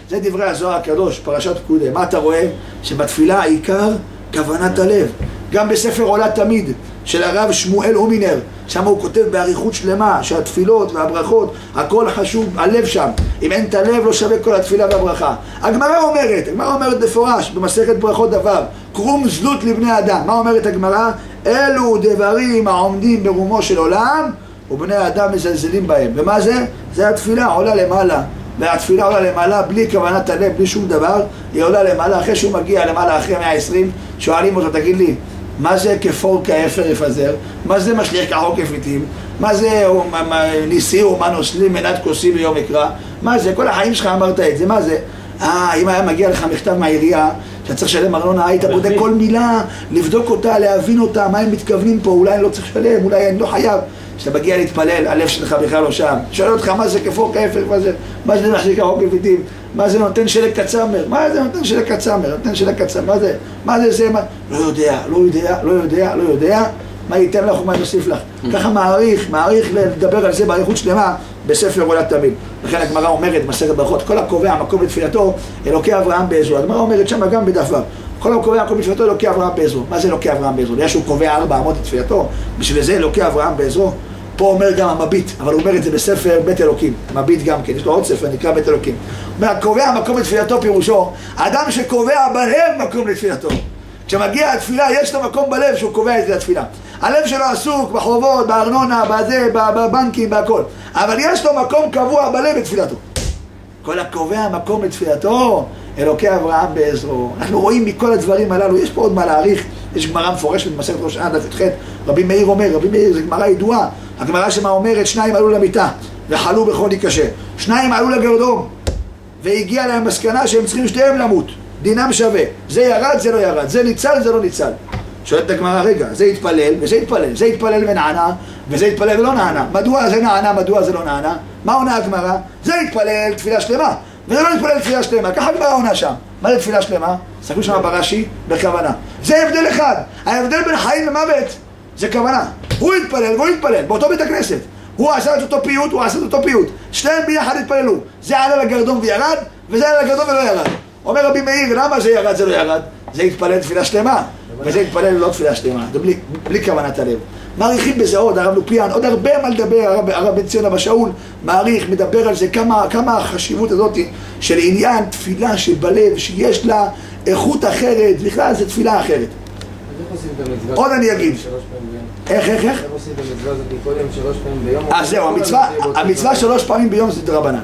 זה דברי הזוהר הקדוש, פרשת פקודי. מה אתה רואה? שבתפילה העיקר כוונת הלב. גם בספר עולה תמיד של הרב שמואל הומינר, שם הוא כותב באריכות שלמה שהתפילות והברכות, הכל חשוב, הלב שם. אם אין את הלב לא שווה כל התפילה והברכה. הגמרא אומרת בפורש במסכת ברכות דבר, קרום זלות לבני אדם. מה אומרת הגמרא? אלו דברים העומדים ברומו של עולם ובני האדם מזלזלים בהם. ומה זה? זה התפילה עולה למעלה. והתפילה עולה למעלה בלי כוונת הלב, בלי שום דבר, היא עולה למעלה. אחרי שהוא מגיע למעלה אחרי 120, שואלים אותו, תגיד לי, מה זה כפור כאפר יפזר? מה זה משליך כחוק כפיתים? מה זה ניסי ומה נוסלים מנת כוסי ביום יקרא? מה זה? כל החיים שלך אמרת את זה, מה זה? אם היה מגיע לך מכתב מהעירייה שאתה צריך לשלם ארנונה, היית בודק כל מילה, לבדוק אותה, להבין אותה, מה הם מתכוונים פה, אולי אני לא צריך לשלם, אולי אני לא חייב. כשאתה מגיע להתפלל, הלב שלך בכלל לא שם. שואל אותך מה זה כפור כאפר יפזר? מה זה משליך כחוק כפיתים? מה זה נותן שלג קצמר? מה זה נותן שלג קצמר? נותן שלג קצמר, מה זה? מה זה זה? לא יודע, מה ייתן לך ומה יוסיף לך. ככה מעריך לדבר על זה באריכות שלמה בספר עולה תמיד. לכן הגמרא אומרת, מסכת ברכות, כל הקובע מקום לתפילתו, אלוקי אברהם בעזרו. הגמרא אומרת שם גם בדף ו', כל הקובע מקום לתפילתו, אלוקי אברהם בעזרו. מה זה אלוקי אברהם בעזרו? יש שהוא קובע 4 אמות לתפילתו, בשביל זה אלוקי אברהם בעזרו. פה אומר גם המביט, אבל הוא אומר את זה בספר בית אלוקים, מביט גם כן, יש לו עוד ספר, נקרא בית אלוקים. הוא אומר, קובע מקום לתפילתו פירושו, אדם שקובע בלב מקום לתפילתו. כשמגיע התפילה, יש לו מקום בלב שהוא קובע את זה לתפילה. הלב שלו עסוק בחובות, בארנונה, בזה, בבנקים, בהכל. אבל יש לו מקום קבוע בלב לתפילתו. כל הקובע מקום לתפילתו, אלוקי אברהם בעזרו. אנחנו רואים מכל הדברים הללו, יש פה עוד מה להעריך, יש גמרא מפורשת במסכת ראש השנה דף י"ח, רבי מאיר אומר, רבי מאיר זו גמרא ידועה, הגמרא שמה אומרת, שניים עלו למיטה וחלו בחולי קשה, שניים עלו לגרדום והגיע להם מסקנה שהם צריכים שתיהם למות, דינם שווה, זה ירד, זה לא ירד, זה ניצל, זה לא ניצל. שואלת הגמרא, רגע, זה יתפלל וזה יתפלל, זה יתפלל ונענה וזה יתפלל ולא נענה, מדוע זה נענה, מדוע זה לא נענה? מה עונה הגמרא? זה יתפלל תפילה שלמה וזה לא יתפלל תפילה שלמה, ככה הגמרא עונה שם. מה זה תפילה שלמה? סתכלו שם ברש"י, בכוונה. זה הבדל אחד, ההבדל בין חיים למוות זה כוונה. הוא יתפלל והוא יתפלל באותו בית הכנסת, הוא עשה את אותו פיוט, הוא עשה את אותו פיוט, שתיהם ביחד התפללו, זה עלה לגרדום וירד וזה עלה לגרדום ולא ירד. אומר רבי מאיר, למה זה ירד, זה לא ירד? זה יתפלל תפילה שלמה וזה יתפלל לא תפילה שלמה, זה בלי כוונת הלב. מעריכים בזה עוד, הרב לופיאן, עוד הרבה מה לדבר, הרב בן ציון אבא שאול מעריך, מדבר על זה, כמה החשיבות הזאת של עניין תפילה שבלב, שיש לה איכות אחרת, בכלל זה תפילה אחרת. עוד אני אגיד. איך? איך עושים את המצווה הזאת קודם 3 פעמים ביום? זהו, המצווה 3 פעמים ביום זה דרבנן.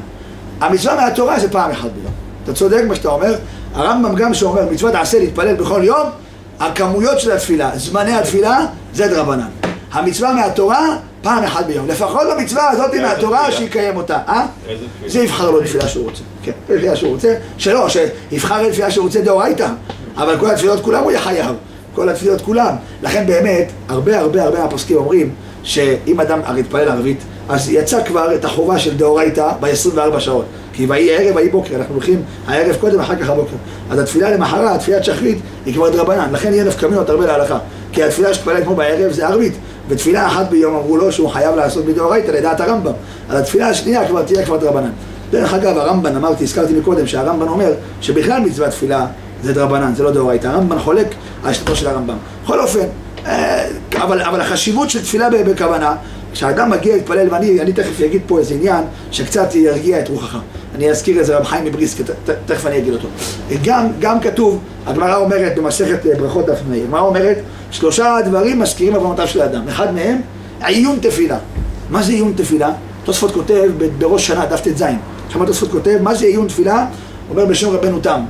המצווה מהתורה זה פעם אחת ביום. אתה צודק מה שאתה אומר, הרמב"ם גם שאומר מצוות עשה להתפלל בכל יום, הכמויות של התפילה, זמני התפילה זה דרבנן. המצווה מהתורה פעם אחת ביום, לפחות במצווה הזאת מהתורה שיקיים אותה, זה יבחר לו תפילה שהוא רוצה, כן, תפילה שהוא רוצה, שלא, שיבחר תפילה שהוא רוצה דאורייתא, אבל כל התפילות כולם הוא יחייב, כל התפילות כולם, לכן באמת, הרבה הפוסקים אומרים שאם אדם הרי התפלל ערבית, אז יצא כבר את החובה של דאורייתא ב-24 שעות, כי ויהי ערב ויהי בוקר, אנחנו הולכים הערב קודם אחר כך הבוקר, אז התפילה למחרת, תפילת שחרית, היא כבר דרבנן, לכן יהיה נפקא מינות הרבה להלכה, כי התפילה שתפלל כמו בערב זה ערבית, ותפילה אחת ביום אמרו לו שהוא חייב לעשות בדאורייתא לדעת הרמב"ם, אז התפילה השנייה כבר תהיה כבר דרבנן. דרך אגב הרמב"ן, הזכרתי מקודם שהרמב"ן אומר שבכלל מצוות תפילה זה דרבנן, זה לא דאורייתא, הרמב"ן חולק על שיטתו של הרמב"ם. בכל אופן, אבל החשיבות של תפילה בכוונה, כשאדם מגיע להתפלל, ואני תכף אגיד פה איזה עניין שקצת ירגיע את רוחך. אני אזכיר איזה רב חיים מבריסק, תכף אני אגיד אותו. גם כתוב, הגמרא אומרת במסכת ברכות דף מאיר, הגמרא אומרת 3 דברים מזכירים עוונותיו של האדם. אחד מהם, עיון תפילה. מה זה עיון תפילה? תוספות כותב בראש שנה, דף ט"ז. שמע תוספות כותב, מה זה עיון תפילה? אומר בשם רבנו תם.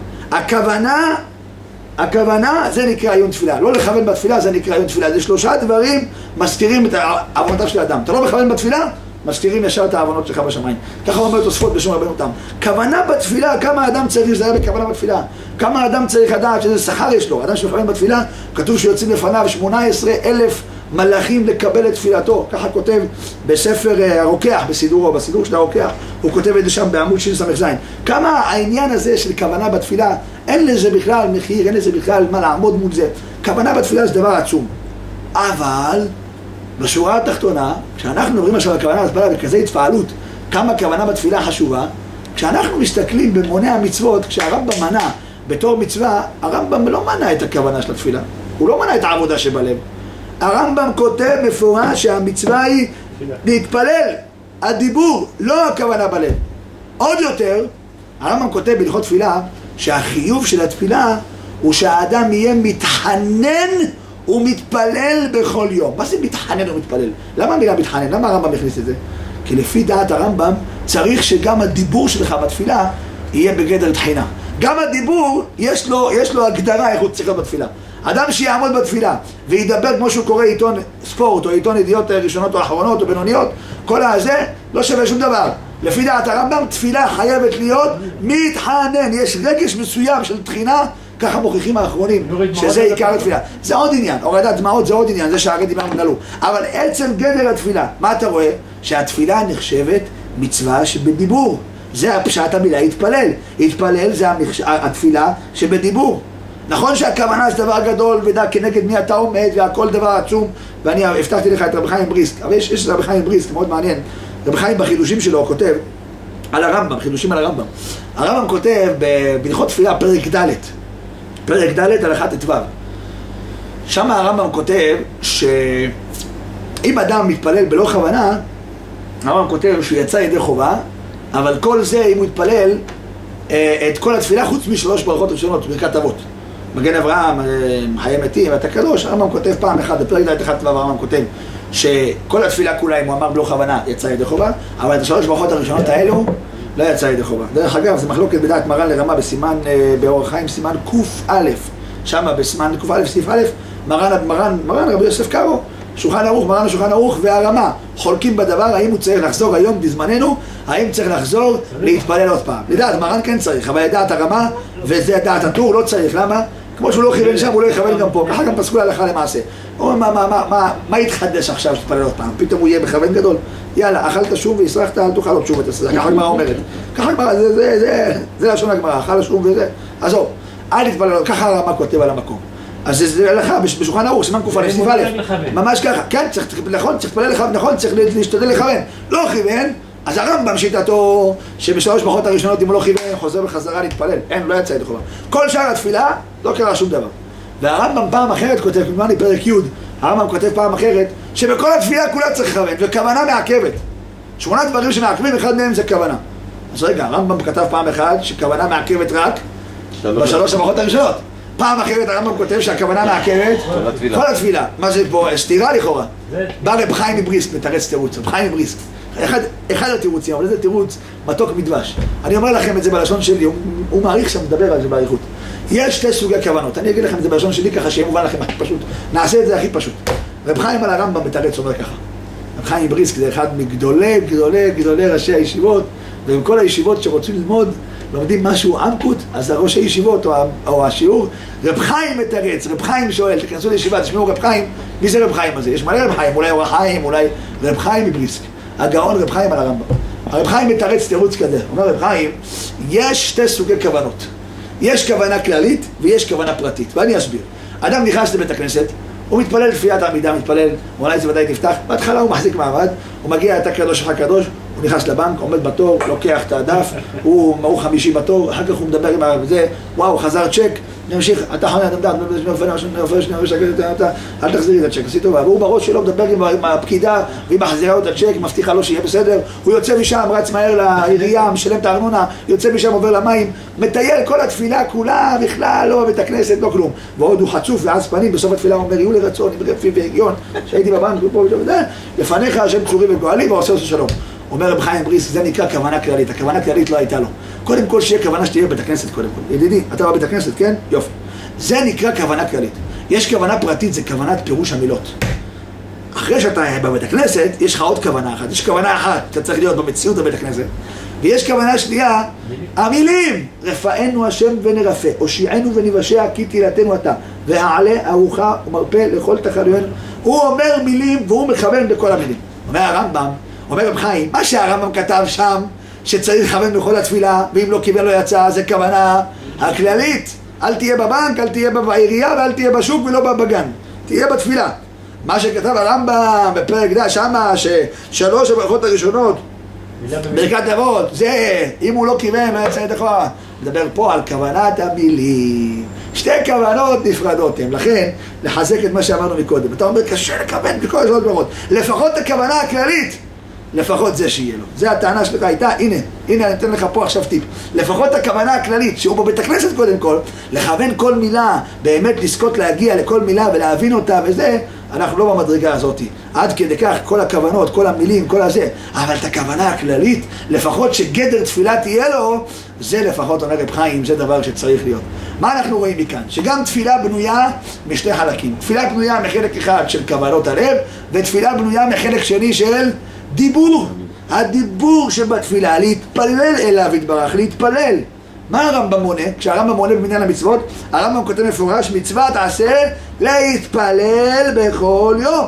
הכוונה זה נקרא עיון תפילה, לא לכוון בתפילה זה נקרא עיון תפילה, זה 3 דברים מזכירים את עוונותיו של האדם. אתה לא מכוון בתפילה, מזכירים ישר את העוונות שלך בשמיים. ככה אומר תוספות בשם רבנו תם. כוונה בתפילה, כמה אדם צריך להיזהר בכוונה בתפילה, כמה אדם צריך לדעת שזה שכר יש לו. אדם שמכוון בתפילה, כתוב שיוצאים לפניו 18,000 מלאכים לקבל את תפילתו, ככה כותב בספר הרוקח, בסידור של הרוקח, הוא כותב את זה שם בעמוד שס"ז. כמה העניין הזה של כוונה בתפילה, אין לזה בכלל מחיר, אין לזה בכלל מה לעמוד מול זה. כוונה בתפילה זה דבר עצום. אבל בשורה התחתונה, כשאנחנו מדברים עכשיו על כוונה בתפילה וכזה התפעלות, כמה כוונה בתפילה חשובה, כשאנחנו מסתכלים במוני המצוות, כשהרמב"ם מנה בתור מצווה, הרמב"ם לא מנה את הכוונה של התפילה, הוא לא מנה את העבודה שבלב. הרמב"ם כותב מפורש שהמצווה היא להתפלל, הדיבור, לא הכוונה בלב. עוד יותר, הרמב"ם כותב בהלכות תפילה שהחיוב של התפילה הוא שהאדם יהיה מתחנן ומתפלל בכל יום. מה זה מתחנן ומתפלל? למה המילה מתחנן? למה הרמב"ם הכניס את זה? כי לפי דעת הרמב"ם צריך שגם הדיבור שלך בתפילה יהיה בגדר תחינה. גם הדיבור יש לו הגדרה איך הוא צריך להיות בתפילה. אדם שיעמוד בתפילה וידבר כמו שהוא קורא עיתון ספורט או עיתון ידיעות ראשונות או אחרונות או בינוניות, כל הזה לא שווה שום דבר. לפי דעת הרמב"ם תפילה חייבת להיות מתחנן, יש רגש מסוים של תחינה, ככה מוכיחים האחרונים שזה עיקר התפילה. זה עוד עניין, הורדת דמעות זה עוד עניין, זה שהרגע דיברנו נלו. אבל עצם גדר התפילה, מה אתה רואה? שהתפילה נחשבת מצווה שבדיבור. זה הפשט המילה התפלל. התפלל זה התפילה שבדיבור. נכון שהכוונה זה דבר גדול ודע כנגד מי אתה עומד והכל דבר עצום, ואני הבטחתי לך את רבי חיים בריסק, אבל יש רבי חיים בריסק מאוד מעניין. רבי חיים בחידושים שלו הוא כותב על הרמב"ם, חידושים על הרמב"ם. הרמב"ם כותב בהלכות תפילה פרק ד' הלכה ט"ו. שם הרמב"ם כותב שאם אדם מתפלל בלא כוונה, הרמב"ם כותב שהוא יצא ידי חובה, אבל כל זה אם הוא יתפלל את כל התפילה חוץ מ3 ברכות ראשונות, ברכת אבות. מגן אברהם, חיי מתים, ואתה קדוש, הרמב"ם כותב פעם אחת, בפרק ד' 1 ט"ו הרמב"ם כותב שכל התפילה כולה, אם הוא אמר בלא כוונה, יצא ידי חובה, אבל את 3 ברכות הראשונות האלו, לא יצא ידי חובה. דרך אגב, זה מחלוקת בדעת מרן לרמה בסימן, באורח חיים, סימן ק"א. שמה בסימן ק"א, סעיף א', מרן רבי יוסף קארו, שולחן ערוך, מרן השולחן ערוך והרמה חולקים בדבר, האם הוא צריך לחזור היום בזמננו, האם צריך לחזור להתפלל עוד פעם. לדעת מרן כן צריך, אבל לדעת הרמה, וזה דעת הטור, לא צריך. למה? כמו שהוא לא כיוון שם, הוא לא יכוון גם פה. ככה גם פסקו להלכה למעשה. מה יתחדש עכשיו שתתפלל עוד פעם? פתאום הוא יהיה בכוון גדול. יאללה, אכלת שום והסרחת, אל תאכל עוד שום ותעשה. ככה הגמרא אומרת. ככה הגמרא, זה לשון הגמרא, אכל שום וזה. עזוב, אל תתפלל, ככה הרמה כותב על המקום. אז זה לך בשולחן ערוך, סימן ק"א, סעיף א', ממש ככה. כן, צריך להתפלל לכוון, נכון, צריך להשתדל לכוון. לא כיוון, אז הרמב"ם שיטתו שבשלוש ברכות הראשונות אם הוא לא כיוון חוזר בחזרה להתפלל. אין, לא יצא ידי חובה. כל שאר התפילה לא קרה שום דבר. והרמב"ם פעם אחרת כותב, כמובן פרק י', הרמב"ם כותב פעם אחרת שבכל התפילה כולה צריך לכוון, וכוונה מעכבת. 8 דברים שמעכבים, אחד מהם זה כוונה. אז רגע, הרמב"ם כתב פעם אחת שכוונה מעכבת רק בשלוש הברכות הראשונות. פעם אחרת הרמב"ם כותב שהכוונה מעכבת כל התפילה. מה זה פה? סתירה לכאורה. בא רב חיים מבריסק, מתרץ תירוץ, רב חיים מבריסק. אחד התירוצים, אבל זה תירוץ מתוק מדבש. אני אומר לכם את זה בלשון שלי, הוא מעריך שם לדבר על זה באריכות. יש 2 סוגי כוונות, אני אגיד לכם את זה בלשון שלי ככה שיהיה מובן לכם הכי פשוט. נעשה את זה הכי פשוט. רב חיים על הרמב"ם מתרץ אומר ככה. רב חיים מבריסק זה אחד מגדולי ראשי הישיבות, ובכל הישיבות שרוצים ללמוד לומדים משהו עמקות, אז הראש הישיבות או השיעור, רב חיים מתרץ, רב חיים שואל, תכנסו לישיבה, תשמעו רב חיים, מי זה רב חיים הזה? יש מלא רב חיים, אולי אורח חיים, אולי רב חיים מבריסק, הגאון רב חיים על הרמב"ם. הרב חיים מתרץ תירוץ כזה, אומר רב חיים, יש 2 סוגי כוונות, יש כוונה כללית ויש כוונה פרטית, ואני אסביר. אדם נכנס לבית הכנסת, הוא מתפלל תפילת העמידה, מתפלל, אולי זה ודאי תפתח, בהתחלה הוא מחזיק מעמד, הוא מגיע, אתה קדוש אחר קדוש, הוא נכנס לבנק, עומד בתור, לוקח את הדף, הוא 50 בתור, אחר כך הוא מדבר עם זה, וואו, חזר צ'ק, נמשיך, אתה חונה, אתה מדעת, אל תחזירי את הצ'ק, עשית טובה, והוא בראש שלו מדבר עם הפקידה, והיא מחזירה לו את הצ'ק, מבטיחה לו שיהיה בסדר, הוא יוצא משם, רץ מהר לעירייה, משלם את הארנונה, יוצא משם, עובר למים, מטייל כל התפילה כולה, בכלל, לא בבית הכנסת, לא כלום, ועוד הוא חצוף ועץ פנים, בסוף התפילה הוא אומר, יהיו לרצון, ברפי והגיון, שהייתי בבנק, לפניך השם צורי וגואלי, ועושה עושה שלום. אומר רב חיים מבריסק, זה נקרא כוונה כללית, הכוונה כללית לא הייתה לו. קודם כל שיהיה כוונה שתהיה בבית הכנסת קודם כל. ידידי, אתה בבית הכנסת, כן? יופי. זה נקרא כוונה כללית. יש כוונה פרטית, זה כוונת פירוש המילות. אחרי שאתה בבית הכנסת, יש לך עוד כוונה אחת. יש כוונה אחת, אתה צריך להיות במציאות בבית הכנסת. ויש כוונה שנייה, המילים, רפאנו השם ונרפא, הושיענו ונבשע כי תהילתנו אתה, והעלה ארוחה ומרפא לכל תחלוינו. הוא אומר מילים והוא מכוון בכל המילים. אומר הרמב"ם, אומר רב חיים, מה שהרמב"ם כתב שם, שצריך לכוון בכל התפילה, ואם לא קיבל לא יצא, זה כוונה הכללית. אל תהיה בבנק, אל תהיה בעירייה, ואל תהיה בשוק ולא בגן. תהיה בתפילה. מה שכתב הרמב"ם בפרק ד' שמה, ששלוש הברכות הראשונות, ברכת אבות, זה, אם הוא לא כיוון, לא יצא ידי חובה. מדבר פה על כוונת המילים. 2 כוונות נפרדות הם, לכן לחזק את מה שאמרנו מקודם. אתה אומר, קשה לכוון בכל השלוש ברכות. לפחות הכוונה הכללית, לפחות זה שיהיה לו. זה הטענה שלך הייתה, הנה, אני אתן לך פה עכשיו טיפ. לפחות הכוונה הכללית, שהוא בבית הכנסת קודם כל, לכוון כל מילה, באמת לזכות להגיע לכל מילה ולהבין אותה וזה, אנחנו לא במדרגה הזאת. עד כדי כך, כל הכוונות, כל המילים, כל הזה, אבל את הכוונה הכללית, לפחות שגדר תפילה תהיה לו, זה לפחות, אומר רב חיים, זה דבר שצריך להיות. מה אנחנו רואים מכאן? שגם תפילה בנויה משני חלקים. תפילה בנויה מחלק אחד של כוונות הלב, ותפילה בנויה מחלק שני של דיבור. הדיבור שבתפילה, להתפלל אליו יתברך, להתפלל. מה הרמב"ם מונה? כשהרמב"ם מונה במניין המצוות, הרמב"ם כותב מפורש, מצווה תעשה להתפלל בכל יום.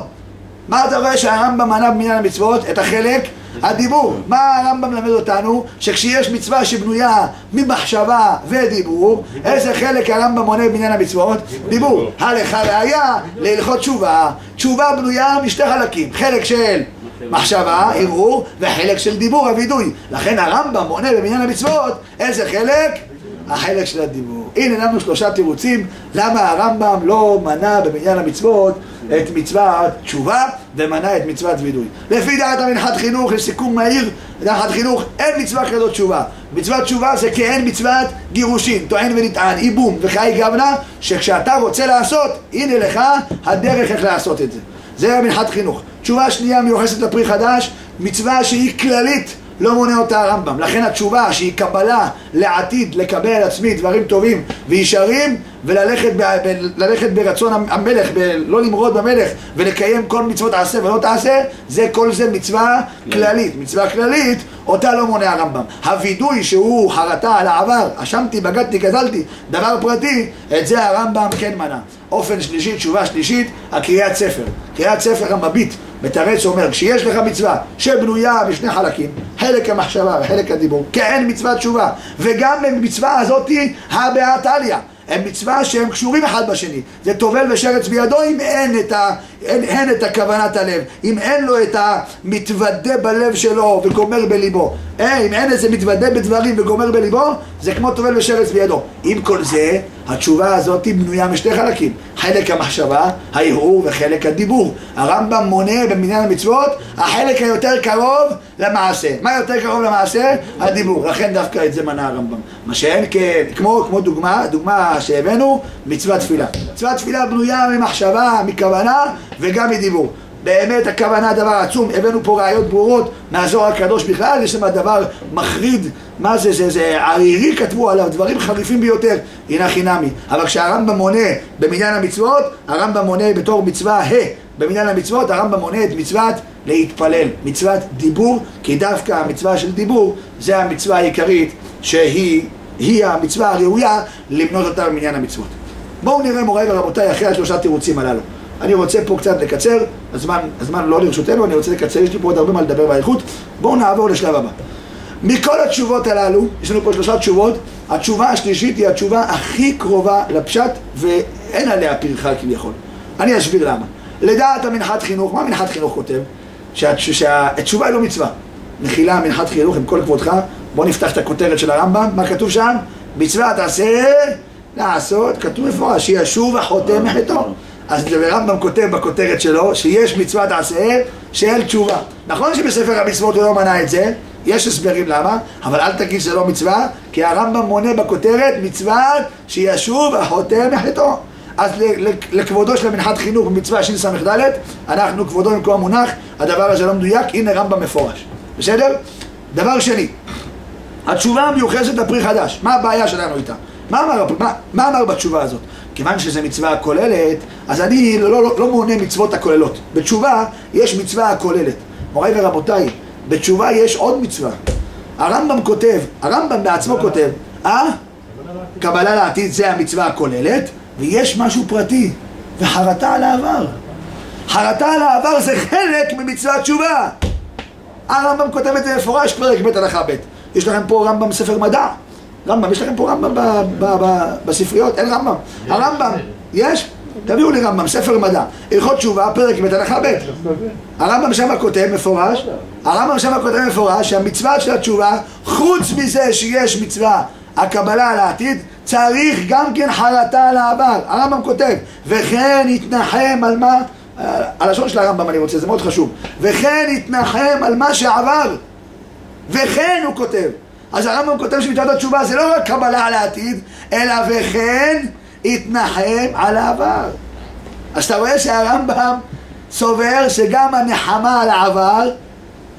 מה אתה רואה שהרמב"ם מנה במניין המצוות? את החלק הדיבור. מה הרמב"ם למד אותנו? שכשיש מצווה שבנויה ממחשבה ודיבור, איזה חלק הרמב"ם מונה במניין המצוות? דיבור. הלכה ראיה להלכות תשובה. תשובה בנויה משתי חלקים, חלק של מחשבה, ערעור, וחלק של דיבור, הווידוי. לכן הרמב"ם מונה במניין המצוות איזה חלק? החלק של הדיבור. הנה לנו 3 תירוצים למה הרמב"ם לא מנה במניין המצוות את מצוות תשובה ומנה את מצוות וידוי. לפי דעת המנחת חינוך, לסיכום מהיר, מנחת חינוך, אין מצווה כזאת תשובה. מצוות תשובה זה כאין מצוות גירושין, טוען ונטען, איבום וחי גבנה, שכשאתה רוצה לעשות, הנה לך הדרך איך לעשות את זה. זה המנחת חינוך. תשובה שנייה מיוחסת לפרי חדש, מצווה שהיא כללית, לא מונה אותה הרמב"ם. לכן התשובה שהיא קבלה לעתיד לקבל על עצמי דברים טובים וישרים, וללכת ברצון המלך, לא למרוד במלך ולקיים כל מצוות תעשה ולא תעשה, זה כל זה מצווה כללית. מצווה כללית אותה לא מונה הרמב"ם. הווידוי שהוא חרטה על העבר, אשמתי, בגדתי, גזלתי, דבר פרטי, את זה הרמב"ם כן מנה. אופן שלישי, תשובה שלישית, הקריאת ספר. קריאת ספר המביט מתרץ אומר, כשיש לך מצווה שבנויה בשני חלקים, חלק המחשבה וחלק הדיבור, כאין מצוות תשובה, וגם במצווה הזאת הבאה תליה, הם מצווה שהם קשורים אחד בשני, זה טובל ושרץ בידו אם אין את הכוונת הלב, אם אין לו את המתוודה בלב שלו וגומר בליבו, אם אין איזה מתוודה בדברים וגומר בליבו, זה כמו טובל ושרץ בידו. עם כל זה, התשובה הזאת בנויה משתי חלקים, חלק המחשבה, הערעור וחלק הדיבור. הרמב"ם מונה במניין המצוות החלק היותר קרוב למעשה. מה יותר קרוב למעשה? הדיבור. לכן דווקא את זה מנה הרמב"ם. מה שאין כמו דוגמה שהבאנו, מצוות תפילה. מצוות תפילה בנויה ממחשבה, מכוונה וגם מדיבור. באמת הכוונה דבר עצום, הבאנו פה ראיות ברורות מהזוהר הקדוש בכלל, יש שם דבר מחריד, מה זה, זה ערירי כתבו עליו, דברים חריפים ביותר, הנה חינמי. אבל כשהרמב"ם מונה במניין המצוות, הרמב"ם מונה בתור מצווה במניין המצוות, הרמב"ם מונה את מצוות להתפלל, מצוות דיבור, כי דווקא המצווה של דיבור זה המצווה העיקרית שהיא המצווה הראויה למנות אותה במניין המצוות. בואו נראה מוריי ורבותיי אחרי השלושה תירוצים הללו. אני רוצה פה קצת לקצר, הזמן לא לרשותנו, אני רוצה לקצר, יש לי פה עוד הרבה מה לדבר באריכות. בואו נעבור לשלב הבא. מכל התשובות הללו, יש לנו פה שלושה תשובות, התשובה השלישית היא התשובה הכי קרובה לפשט ואין עליה פרחה כביכול. אני אסביר למה. לדעת המנחת חינוך, מה מנחת חינוך כותב? שהתשובה היא לא מצווה. מחילה מנחת חינוך עם כל כבודך, בואו נפתח את הכותרת של הרמב"ם, מה כתוב שם? מצווה תעשה לעשות, כתוב מפורש, שישוב החוטא מחטאו. אז הרמב"ם כותב בכותרת שלו שיש מצוות עשה של תשובה. נכון שבספר המצוות הוא לא מנה את זה, יש הסברים למה, אבל אל תגיד שזה לא מצווה, כי הרמב"ם מונה בכותרת מצוות שישוב החוטא מחטאו. אז לכבודו של מנחת חינוך במצווה שס"ד, אנחנו כבודו במקום המונח, הדבר הזה לא מדויק, הנה רמב"ם מפורש. בסדר? דבר שני, התשובה המיוחסת לפרי חדש, מה הבעיה שלנו איתה? מה אמר בתשובה הזאת? כיוון שזו מצווה כוללת, אז אני לא מונה מצוות הכוללות. בתשובה יש מצווה הכוללת. מוריי ורבותיי, בתשובה יש עוד מצווה. הרמב"ם כותב, הרמב"ם בעצמו כותב, קבלה לעתיד זה המצווה הכוללת, ויש משהו פרטי, וחרטה על העבר. חרטה על העבר זה חלק ממצוות תשובה. הרמב"ם כותב את זה מפורש, פרק ב' הלכה ב'. יש לכם פה רמב"ם ספר מדע. רמב"ם, יש לכם פה רמב"ם בספריות? אין רמב"ם. הרמב"ם, יש? תביאו לי רמב"ם, ספר מדע. הלכות תשובה, פרק ב' הלכה ב'. הרמב"ם שם כותב מפורש, שהמצווה של התשובה, חוץ מזה שיש מצווה הקבלה על העתיד, צריך גם כן חרטה על העבר. הרמב"ם כותב, וכן יתנחם על מה, הלשון של הרמב"ם אני רוצה, זה מאוד חשוב, וכן יתנחם על מה שעבר, וכן הוא כותב. אז הרמב"ם כותב שמצוות התשובה זה לא רק קבלה על העתיד, אלא וכן יתנחם על העבר. אז אתה רואה שהרמב"ם סובר שגם הנחמה על העבר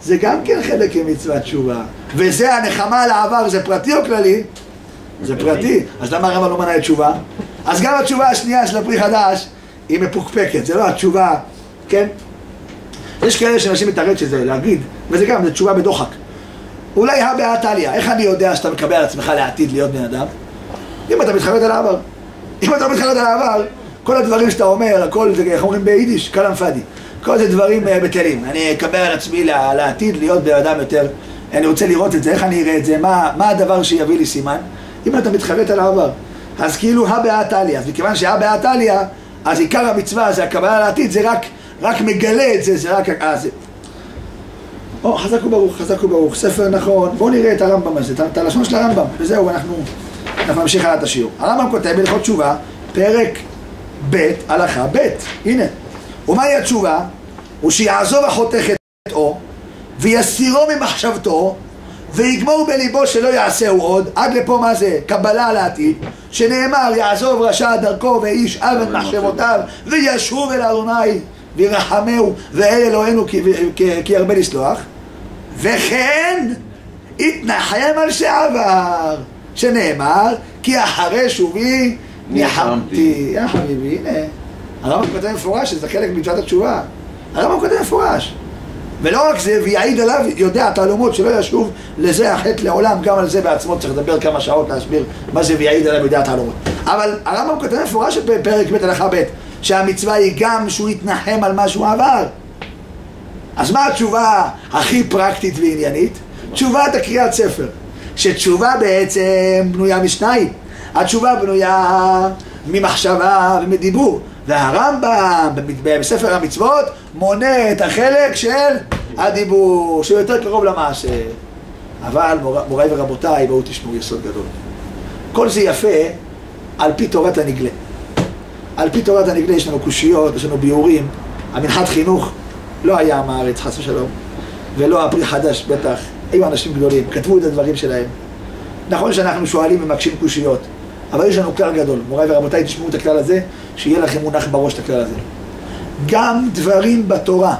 זה גם כן חלק ממצוות תשובה. וזה הנחמה על העבר, זה פרטי או כללי? זה פרטי. אז למה הרמב"ם לא מנה את תשובה? אז גם התשובה השנייה של הפרי חדש היא מפוקפקת, זה לא התשובה, כן? יש כאלה שאנשים מתארד שזה להגיד, וזה גם, זה תשובה בדוחק. אולי הבאה תליה, איך אני יודע שאתה מקבל על עצמך לעתיד להיות בן אדם? אם אתה מתחרט על העבר. אם אתה מתחרט על העבר, כל הדברים שאתה אומר, הכל זה, איך אומרים ביידיש, כלאם פאדי. כל זה דברים בטלים. אני אקבל על עצמי לעתיד להיות בן אדם יותר, אני רוצה לראות את זה, איך אני אראה את זה, מה הדבר שיביא לי סימן? אם אתה מתחרט על העבר. אז כאילו הבאה תליה, אז מכיוון שהבאה תליה, אז עיקר המצווה, זה הקבלה על העתיד, זה רק מגלה את זה, זה רק... חזק וברוך, ספר נכון. בואו נראה את הרמב"ם הזה, את הלשון של הרמב"ם, וזהו, אנחנו נמשיך הלאה את השיעור. הרמב"ם כותב בהלכות תשובה, פרק ב' הלכה ב', הנה. ומהי התשובה? הוא שיעזוב החוטא חטאו, ויסירו ממחשבתו, ויגמור בליבו שלא יעשהו עוד. עד לפה מה זה? קבלה על העתיד, שנאמר יעזוב רשע דרכו ואיש אבן מחשבותיו, וישוב אל אדוני וירחמהו ואל אלוהינו כי ירבה לסלוח. וכן התנחם על שעבר, שנאמר, כי אחרי שובי ניחמתי. יא חביבי, הנה, הרמב"ם כותב מפורש, שזה חלק מצוות התשובה. הרמב"ם כותב מפורש. ולא רק זה, ויעיד עליו, יודע תעלומות שלא ישוב לזה החטא לעולם, גם על זה בעצמו צריך לדבר כמה שעות להסביר מה זה ויעיד עליו יודע תעלומות. אבל הרמב"ם כותב מפורש בפרק ב' הלכה ב', שהמצווה היא גם שהוא יתנחם על מה שהוא עבר. אז מה התשובה הכי פרקטית ועניינית? תשובת הקריאת ספר. שתשובה בעצם בנויה משניים. התשובה בנויה ממחשבה ומדיבור. והרמב"ם בספר המצוות מונה את החלק של הדיבור, שהוא יותר קרוב למעשה. אבל מוריי ורבותיי, בואו תשמעו יסוד גדול. כל זה יפה על פי תורת הנגלה. על פי תורת הנגלה יש לנו קושיות, יש לנו ביורים. המנחת חינוך לא היה עם הארץ, חס ושלום, ולא הפרי חדש בטח. היו אנשים גדולים, כתבו את הדברים שלהם. נכון שאנחנו שואלים ומקשים קושיות, אבל יש לנו כלל גדול. מוריי ורבותיי, תשמעו את הכלל הזה, שיהיה לכם מונח בראש את הכלל הזה. גם דברים בתורה,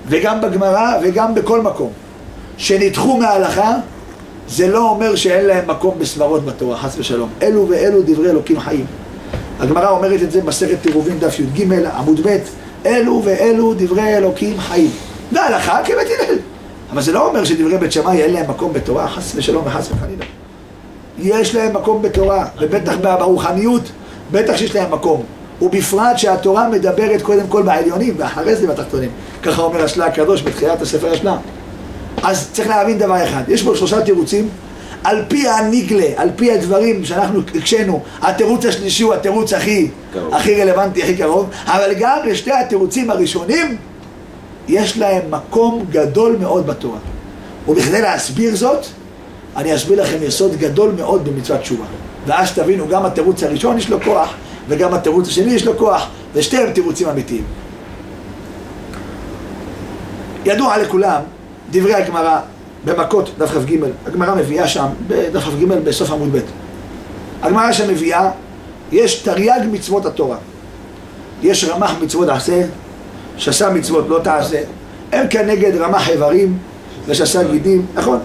וגם בגמרא, וגם בכל מקום, שנדחו מההלכה, זה לא אומר שאין להם מקום בסברות בתורה, חס ושלום. אלו ואלו דברי אלוקים חיים. הגמרא אומרת את זה במסכת תירובין דף י"ג עמוד ב', אלו ואלו דברי אלוקים חיים. וההלכה כבית הלל. אבל זה לא אומר שדברי בית שמאי אין להם מקום בתורה, חס ושלום וחס וחלילה. יש להם מקום בתורה, ובטח ברוחניות, בטח שיש להם מקום. ובפרט שהתורה מדברת קודם כל בעליונים, ואחרי זה בתחתונים. ככה אומר השלה הקדוש בתחילת הספר השלה. אז צריך להבין דבר אחד, יש בו 3 תירוצים, על פי הנגלה, על פי הדברים שאנחנו הקשנו, התירוץ השלישי הוא התירוץ הכי רלוונטי, הכי קרוב, אבל גם לשתי התירוצים הראשונים, יש להם מקום גדול מאוד בתורה. ובכדי להסביר זאת, אני אסביר לכם יסוד גדול מאוד במצוות תשובה. ואז תבינו, גם התירוץ הראשון יש לו כוח, וגם התירוץ השני יש לו כוח, ושתיהם תירוצים אמיתיים. ידוע לכולם, דברי הגמרא במכות דף כ"ג, הגמרא מביאה שם, בדף כ"ג בסוף עמוד ב'. הגמרא שמביאה, יש תרי"ג מצוות התורה. יש רמ"ח מצוות עשה, שס"ה מצוות לא תעשה, הם כנגד רמ"ח איברים ושס"ה גידים, נכון?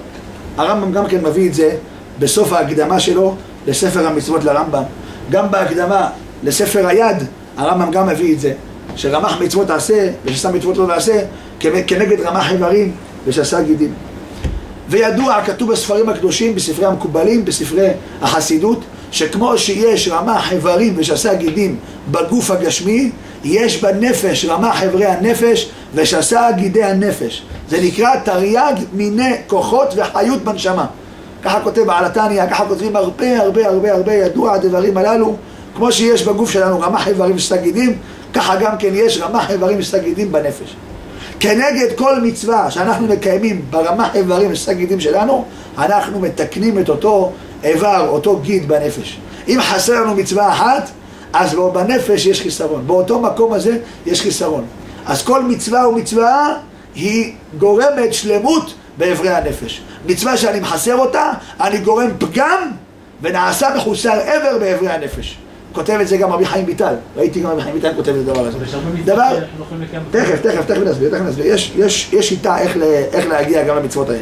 הרמב"ם גם כן מביא את זה בסוף ההקדמה שלו לספר המצוות לרמב"ם. גם בהקדמה לספר היד, הרמב"ם גם מביא את זה, שרמ"ח מצוות תעשה ושס"ה מצוות לא תעשה, כנגד רמ"ח איברים ושס"ה גידים. וידוע, כתוב בספרים הקדושים, בספרי המקובלים, בספרי החסידות, שכמו שיש רמ"ח איברים ושס"ה גידים בגוף הגשמי, יש בנפש רמ"ח איברי הנפש ושס"ה גידי הנפש. זה נקרא תרי"ג מיני כוחות וחיות בנשמה. ככה כותב בעל התניא, ככה כותבים הרבה ידוע הדברים הללו. כמו שיש בגוף שלנו רמ"ח איברים ושס"ה גידים, ככה גם כן יש רמ"ח איברים ושס"ה גידים בנפש. כנגד כל מצווה שאנחנו מקיימים ברמ"ח איברים ושס"ה גידים שלנו, אנחנו מתקנים את אותו איבר, אותו גיד בנפש. אם חסר לנו מצווה אחת, אז בנפש יש חיסרון, באותו מקום הזה יש חיסרון. אז כל מצווה ומצווה היא גורמת שלמות באיברי הנפש. מצווה שאני מחסר אותה, אני גורם פגם ונעשה מחוסר עבר באיברי הנפש. כותב את זה גם רבי חיים ויטל, ראיתי גם רבי חיים ויטל כותב את הדבר הזה. דבר, תכף נסביר. יש שיטה איך להגיע גם למצוות האלה.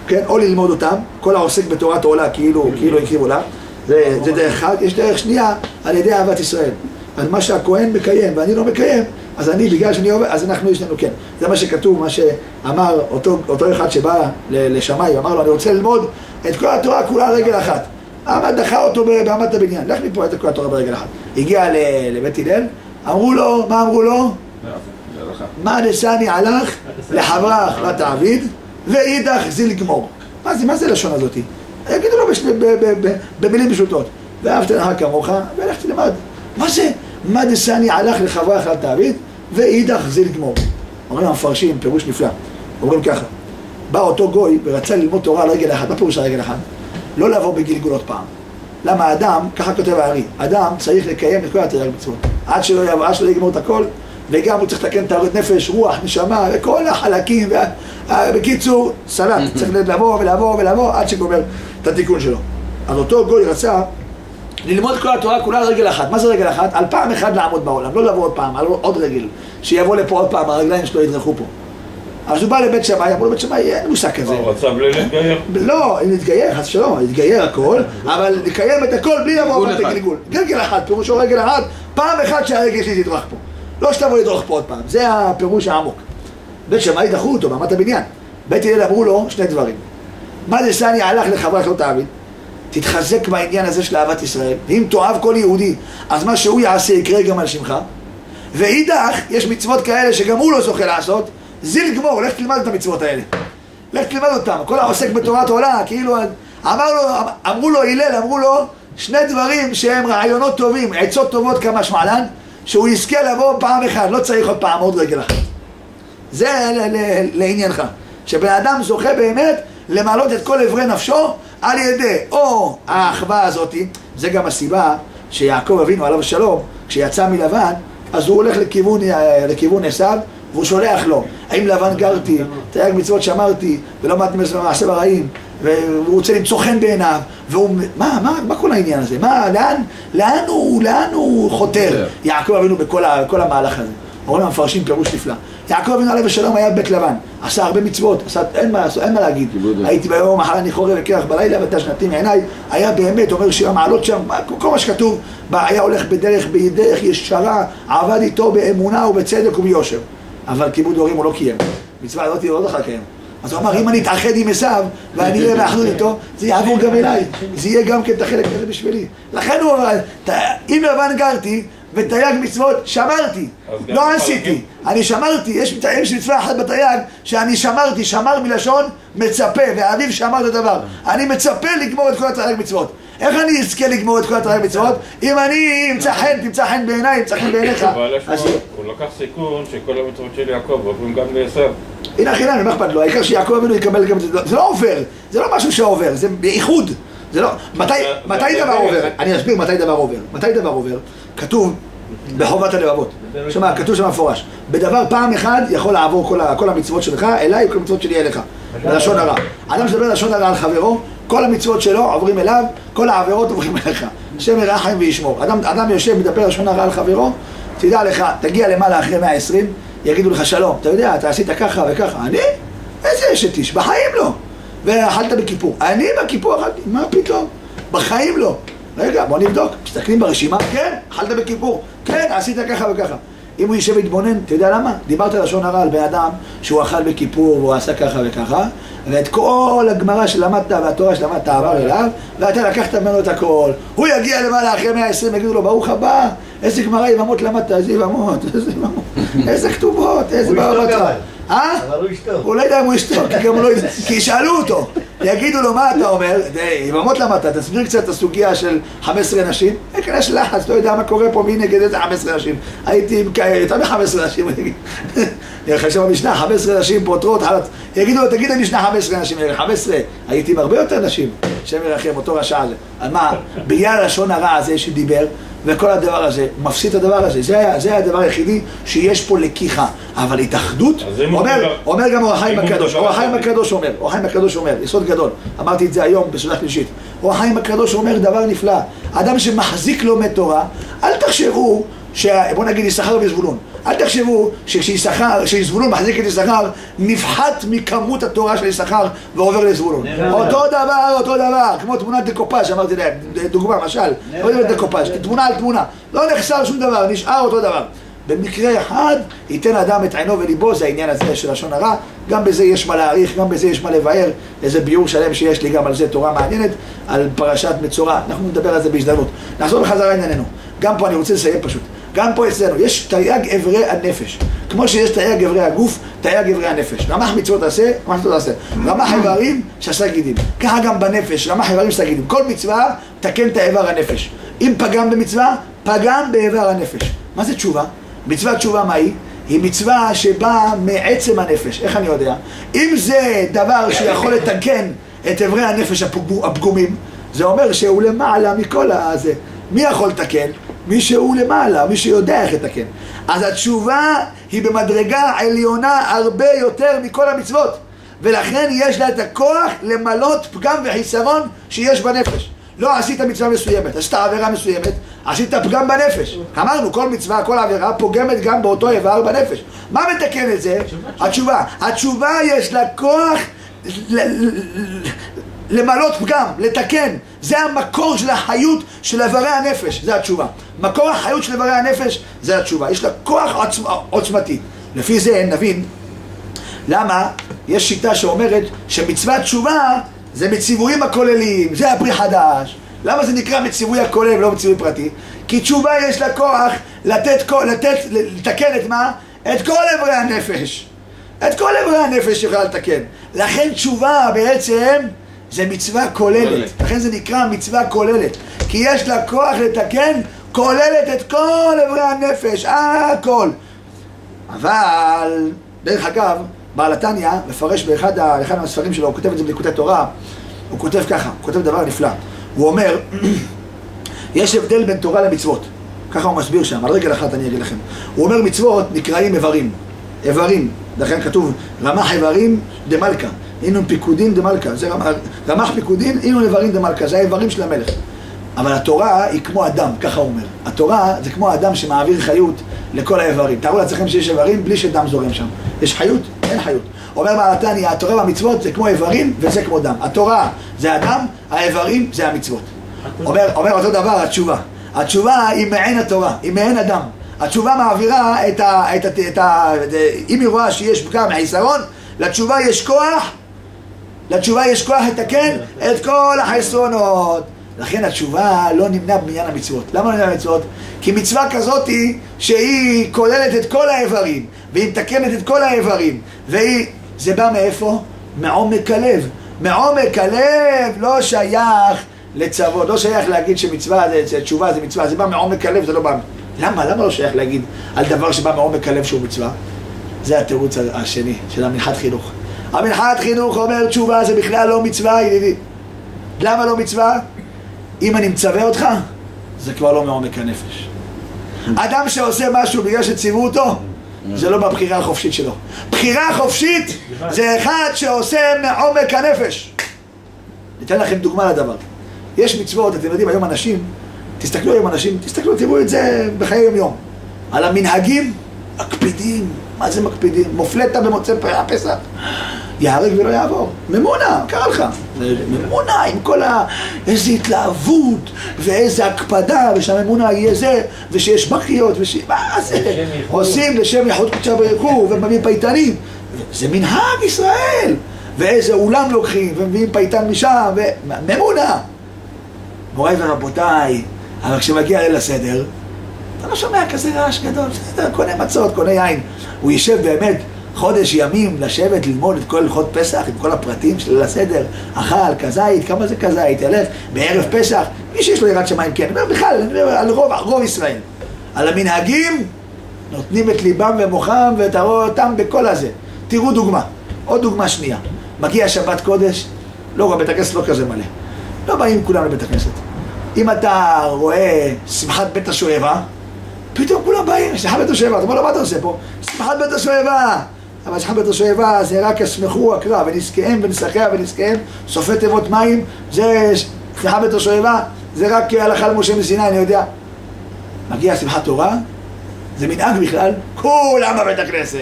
כן, או ללמוד אותם, כל העוסק בתורת עולה כאילו הקריב עולה. זה דרך אחת. יש דרך שנייה על ידי אהבת ישראל. אז מה שהכהן מקיים ואני לא מקיים, אז אני, בגלל שאני עובד, אז אנחנו יש לנו כן. זה מה שכתוב, מה שאמר אותו אחד שבא לשמאי, אמר לו, אני רוצה ללמוד את כל התורה כולה על רגל אחת. דחה אותו בעמת הבניין, לך מפה את כל התורה ברגל אחת. הגיע לבית הלל, אמרו לו, מה אמרו לו? מה דסני הלך לחברך לתעביד ואידך זיל גמור. מה זה לשון הזאת? יגידו לו במילים פשוטות, ואהבת לך כמוך ולך תלמד. מה זה? מה דסני הלך לחברך לתעביד ואידך זיל גמור. אומרים המפרשים, פירוש נפלא, אומרים ככה, בא אותו גוי ורצה ללמוד תורה על רגל אחת. מה פירוש על רגל אחת? לא לעבור בגלגולות פעם. למה האדם, ככה כותב הארי, אדם צריך לקיים את כל התרי"ג מצוות עד שלא יגמור את הכל, וגם הוא צריך לתקן טהרת נפש, רוח, נשמה וכל החלקים, בקיצור סלט, צריך לבוא עד שגומר את התיקון שלו. אז אותו גוי רצה ללמוד כל התורה כולה על רגל אחת. מה זה רגל אחת? על פעם אחת לעמוד בעולם, לא לבוא עוד פעם, על עוד רגל, שיבוא לפה עוד פעם, הרגליים שלו ידרכו פה. אז הוא בא לבית שמאי, אמרו לבית שמאי, אין מושג כזה. הוא רצה בלי להתגייר? לא, אם להתגייר, חס ושלום, להתגייר הכל, אבל לקיים את הכל בלי לבוא פעם בגלגול. גלגל אחד, פירושו רגל אחד, פעם אחת שהרגל שלי תדרוך פה. לא שתבוא לדרוך פה עוד פעם, זה הפירוש העמוק. בית שמאי דחו אותו, ברמת הבניין. בית הלל אמרו לו שני דברים. מה זה סני הלך לחברך לא תאבין? תתחזק בעניין הזה של אהבת ישראל, ואם תאהב כל יהודי, אז מה שהוא יעשה יקרה גם על שמך. ואידך, יש מצוות כאלה שגם הוא לא זוכה לעשות, זיל גמור, לך תלמד את המצוות האלה. לך תלמד אותם, כל העוסק בתורת עולה, כאילו, אמרו לו הלל, אמרו לו שני דברים שהם רעיונות טובים, עצות טובות כמה שמעלן, שהוא יזכה לבוא פעם אחת, לא צריך עוד פעם עוד רגל אחת. זה לעניינך, שבן אדם זוכה באמת למעלות את כל עברי נפשו על ידי או האחווה הזאת, זה גם הסיבה שיעקב אבינו עליו השלום, כשיצא מלבן, אז הוא הולך לכיוון עשיו, והוא שולח לו, האם לבן גרתי, תרי"ג מצוות שמרתי, ולא מעט מעשה ברעים, והוא רוצה למצוא חן בעיניו, והוא, מה כל העניין הזה? לאן הוא חותר? יעקב אבינו בכל המהלך הזה. אומרים המפרשים פירוש נפלא. יעקב אבינו עליו השלום היה בבית לבן, עשה הרבה מצוות, אין מה להגיד. הייתי ביום מחר אני חורב וקרח בלילה ותשנתי מעיניי, היה באמת, אומר שיר המעלות שם, כל מה שכתוב, היה הולך בדרך ישרה, עבד איתו באמונה ובצדק וביושר. אבל כיבוד הורים הוא לא קיים, מצווה הזאת הוא לא דחה לקיים. אז הוא אמר, אם אני אתאחד עם עשיו ואני אהיה באחדות איתו, זה יעבור גם אליי, זה יהיה גם כן את החלק הזה בשבילי. לכן הוא אומר, אם לבן גרתי ותרי"ג מצוות שמרתי, לא עשיתי, אני שמרתי, יש מצווה אחת בתרי"ג שאני שמרתי, שמר מלשון מצפה, והאביב שמר את הדבר, אני מצפה לגמור את כל התרי"ג מצוות. איך אני אזכה לגמור את כל התרי"ג מצוות? אם אני תמצא חן בעיניי, ימצא חן בעיניך. הוא לקח סיכון שכל המצוות של יעקב עוברים גם לעשיו. הנה חינם, מה אכפת לו? העיקר שיעקב אבינו יקבל גם... זה לא עובר, זה לא משהו שעובר, זה באיחוד. זה לא... מתי דבר עובר? אני אסביר מתי דבר עובר. מתי דבר עובר? כתוב בחובת הלבבות. שמה, כתוב שם מפורש. בדבר פעם אחד יכול לעבור כל המצוות שלך אליי וכל המצוות שלי אליך. בלשון הרע. אדם שדבר לשון הרע על חברו, כל המצוות שלו עוברים אליו, כל העבירות עוברים אליך. השם ירחם וישמור. אדם יושב מדבר לשון הרע על חברו, תדע לך, תגיע למעלה אחרי 120, יגידו לך שלום, אתה יודע, אתה עשית ככה וככה. אני? איזה אשת איש? בחיים לא. ואכלת בכיפור. אני בכיפור אכלתי, מה פתאום? בחיים לא. רגע, בוא נבדוק. מסתכלים ברשימה, כן, אכלת בכיפור. כן, עשית ככה וככה. אם הוא יישב להתבונן, אתה יודע למה? דיברת לשון הרע על בן אדם שהוא אכל בכיפור והוא עשה ככה וככה, ואת כל הגמרא שלמדת והתורה שלמדת עבר אליו, ואתה לקחת ממנו את הכל. הוא יגיע למעלה אחרי 120, יגידו לו, ברוך הבא, איזה גמרא יבמות למדת, איזה יבמות, איזה כתובות, איזה בעיות. אבל הוא ישתוק. הוא לא יודע אם הוא ישתוק, כי ישאלו אותו, יגידו לו מה אתה אומר, יבמות למדת, תסביר קצת את הסוגיה של 15 נשים, כנראה לחץ, לא יודע מה קורה פה, מי נגד איזה 15 נשים, הייתי יותר מ-15 נשים, אני חושב במשנה, 15 נשים פותרות, יגידו לו, תגיד המשנה 15 נשים, 15, הייתי עם הרבה יותר נשים, שם ירחם, אותו רשע הזה, על מה, בגלל הלשון הרע הזה שדיבר, וכל הדבר הזה, הוא מפסיד את הדבר הזה, זה הדבר היחידי שיש פה לקיחה, אבל התאחדות, אומר גם אור החיים הקדוש, אור החיים הקדוש אומר, יסוד גדול, אמרתי את זה היום בסעודה שלישית, אור החיים הקדוש אומר דבר נפלא, אדם שמחזיק לומד תורה, אל תחשבו, בוא נגיד יששכר וזבולון, אל תחשבו שזבולון מחזיק את יששכר, נפחת מכמות התורה של יששכר ועובר לזבולון. אותו דבר, כמו תמונת דקופז' אמרתי להם, דוגמה, משל, לא יודעת דקופז', תמונה על תמונה, לא נחסר שום דבר, נשאר אותו דבר. במקרה אחד ייתן אדם את עינו וליבו, זה העניין הזה של לשון הרע, גם בזה יש מה להעריך, גם בזה יש מה לבאר, איזה ביור שלם שיש לי גם על זה תורה מעניינת, על פרשת מצורע, אנחנו נדבר על זה בהזדמנות. נחזור בחזרה ענייננו, גם פה אני רוצה לסיים פשוט. גם פה אצלנו, יש תרי"ג אברי הנפש. כמו שיש תרי"ג אברי הגוף, תרי"ג אברי הנפש. רמ"ח מצוות עשה, רמ"ח מצוות עשה. רמ"ח איברים, שעשה גידים. ככה גם בנפש, רמ"ח איברים שעשה גידים. כל מצווה תקן את האיבר הנפש. אם פגם במצווה, פגם באיבר הנפש. מה זה תשובה? מצוות תשובה מה היא? היא מצווה שבאה מעצם הנפש. איך אני יודע? אם זה דבר שיכול לתקן את אברי הנפש הפגומים, זה אומר שהוא למעלה מכל הזה. מי יכול לתקן? מי שהוא למעלה, מי שיודע איך לתקן. אז התשובה היא במדרגה עליונה הרבה יותר מכל המצוות, ולכן יש לה את הכוח למלות פגם וחיסרון שיש בנפש. לא עשית מצווה מסוימת, עשית עבירה מסוימת, עשית פגם בנפש. אמרנו, כל מצווה, כל עבירה פוגמת גם באותו איבר בנפש. מה מתקן את זה? התשובה. התשובה יש לה כוח למלות פגם, לתקן. זה המקור של החיות של איברי הנפש, זה התשובה. מקור החיות של איברי הנפש זה התשובה. יש לה כוח עוצמתי. לפי זה נבין למה יש שיטה שאומרת שמצוות תשובה זה מציוויים הכוללים, זה הפרי חדש. למה זה נקרא מציווי הכולל ולא מציווי פרטי? כי תשובה יש לה כוח לתקן את מה? את כל איברי הנפש. את כל איברי הנפש יכולה לתקן. לכן תשובה בעצם זה מצווה כוללת. לכן זה נקרא מצווה כוללת. כי יש לה כוח לתקן, כוללת את כל איברי הנפש, הכל. אבל, דרך אגב, בעל התניא מפרש באחד מהספרים שלו, הוא כותב את זה בליקוטי תורה, הוא כותב ככה, הוא כותב דבר נפלא. הוא אומר, יש הבדל בין תורה למצוות. ככה הוא מסביר שם, על רגל אחת אני אגיד לכם. הוא אומר מצוות נקראים איברים. איברים, לכן כתוב רמח איברים דמלכה, אינו פיקודין דמלכה. זה רמח פיקודין, אינו איברים דמלכה, זה האיברים של המלך. אבל התורה היא כמו אדם, ככה הוא אומר. התורה זה כמו אדם שמעביר חיות לכל האיברים. תארו לעצמכם שיש איברים בלי שדם זורם שם. יש חיות? אין חיות. אומר בעל התניא, התורה והמצוות זה כמו איברים וזה כמו דם. התורה זה אדם, האיברים זה המצוות. אומר אותו דבר התשובה. התשובה היא מעין התורה, היא מעין אדם. התשובה מעבירה אם היא רואה שיש פגם חיסרון, לתשובה יש כוח לתקן את כל החסרונות. לכן התשובה לא נמנע במניין המצוות. למה לא נמנע המצוות? כי מצווה כזאת היא שהיא כוללת את כל האיברים, והיא מתקנת את כל האיברים, זה בא מאיפה? מעומק הלב. מעומק הלב לא שייך לצוות, לא שייך להגיד שמצווה זה תשובה זה מצווה, זה בא מעומק הלב, זה לא בא. למה לא שייך להגיד על דבר שבא מעומק הלב שהוא מצווה? זה התירוץ השני של המנחת חינוך. המנחת חינוך אומר תשובה זה בכלל לא מצווה, ידידי. למה לא מצווה? אם אני מצווה אותך, זה כבר לא מעומק הנפש. אדם שעושה משהו בגלל שציוו אותו, זה לא בבחירה החופשית שלו. בחירה חופשית זה אחד שעושה מעומק הנפש. ניתן לכם דוגמה לדבר. יש מצוות, אתם יודעים, היום אנשים, תסתכלו, תראו את זה בחיי יום יום. על המנהגים, מקפידים. מה זה מקפידים? מופלטה במוצא הפסח. יהרג ולא יעבור. ממונה, קרא לך. ממונה עם כל איזו התלהבות ואיזו הקפדה, ושהממונה יהיה זה, ושיש בקריות, מה זה? עושים לשם יחוד קודשה ברכו, ומביאים פייטנים. זה מנהג ישראל. ואיזה אולם לוקחים, ומביאים פייטן משם, וממונה. מוריי ורבותיי, אבל כשמגיע ליל הסדר, אתה לא שומע כזה רעש גדול, בסדר, קונה מצות, קונה יין. הוא יישב באמת חודש ימים לשבת, ללמוד את כל הלכות פסח, עם כל הפרטים של ליל הסדר, אכל, כזית, כמה זה כזית, ילך בערב פסח, מי שיש לו יראת שמיים, כן, אני אומר בכלל, אני אומר על רוב ישראל. על המנהגים, נותנים את ליבם ומוחם, ותראו אותם בכל הזה. תראו דוגמה, עוד דוגמה שנייה. מגיע שבת קודש, לא, בית הכנסת לא כזה מלא. לא באים כולם לבית הכנסת. אם אתה רואה שמחת בית השואבה, פתאום כולם באים, שמחת בית השואבה, אתה אומר לו, מה אתה עושה פה? שמחת בית השואבה! אבל שמחת בית השואבה זה רק ישמחו הקרא, ונזכיהם ונשחיה ונזכיהם, סופי תיבות מים, זה שמחת בית השואבה, זה רק הלכה למשה מסיני, אני יודע. מגיע שמחת תורה, זה מנהג בכלל, כולם בבית הכנסת,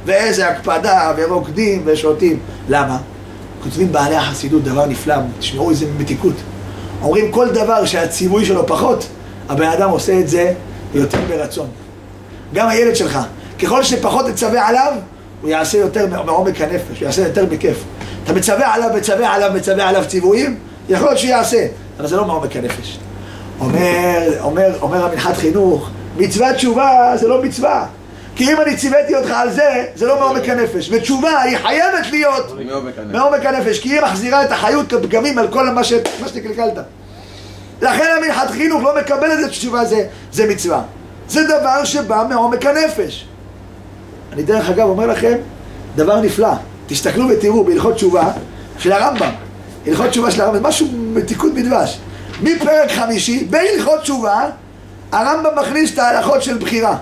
ואיזה הקפדה, ורוקדים ושותים. למה? כותבים בעלי החסידות דבר נפלא, תשמעו איזה מתיקות. אומרים כל דבר שהציווי שלו פחות, הבן אדם עושה את זה יותר ברצון. גם הילד שלך, ככל שפחות תצווה עליו, הוא יעשה יותר מעומק הנפש, הוא יעשה יותר בכיף. אתה מצווה עליו ציוויים, יכול להיות שיעשה, אבל זה לא מעומק הנפש. אומר המנחת חינוך, מצוות תשובה זה לא מצווה. כי אם אני ציוויתי אותך על זה, זה לא מעומק הנפש. ותשובה היא חייבת להיות מעומק הנפש, כי היא מחזירה את החיות לפגמים על כל מה שתקלקלת. לכן המנחת חינוך לא מקבל את זה שתשובה זה מצווה. זה דבר שבא מעומק הנפש. אני דרך אגב אומר לכם, דבר נפלא. תסתכלו ותראו בהלכות תשובה של הרמב"ם. הלכות תשובה של הרמב"ם, משהו מתיקות מדבש. מפרק 5, בהלכות תשובה, הרמב"ם מכניס את ההלכות של בחירה.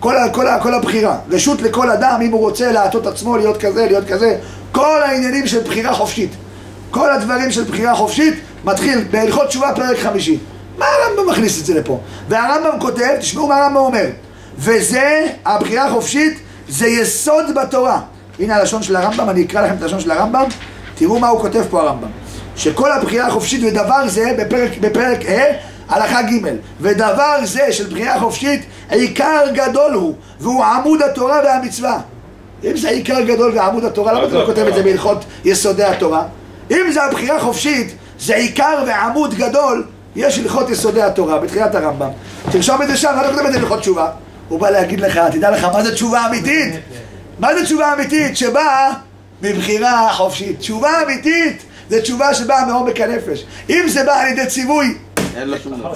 כל הבחירה. רשות לכל אדם, אם הוא רוצה לעשות עצמו, להיות כזה, להיות כזה. כל העניינים של בחירה חופשית. כל הדברים של בחירה חופשית מתחיל בהלכות תשובה פרק 5. מה הרמב"ם מכניס את זה לפה. והרמב"ם כותב, תשמעו מה הרמב"ם אומר, וזה, הבחירה החופשית, זה יסוד בתורה. הנה הלשון של הרמב"ם, אני אקרא לכם את הלשון של הרמב"ם, תראו מה הוא כותב פה הרמב"ם. שכל הבחירה החופשית ודבר זה, בפרק ה' הלכה ג', ודבר זה של בחירה חופשית, עיקר גדול הוא, והוא עמוד התורה והמצווה. אם זה עיקר גדול ועמוד התורה, למה אתה לא כותב את זה בהלכות יסודי התורה? אם זה הבחירה חופשית, זה עיקר ועמוד גדול, יש הלכות יסודי התורה, בתחילת הרמב"ם. תרשום את זה שם, לא כותב את זה הלכות תשובה. הוא בא להגיד לך, תדע לך, מה זה תשובה אמיתית? מה זה תשובה אמיתית? שבאה מבחירה חופשית. תשובה אמיתית זה תשובה שבאה מעומק הנפש. אם זה בא על ידי ציווי,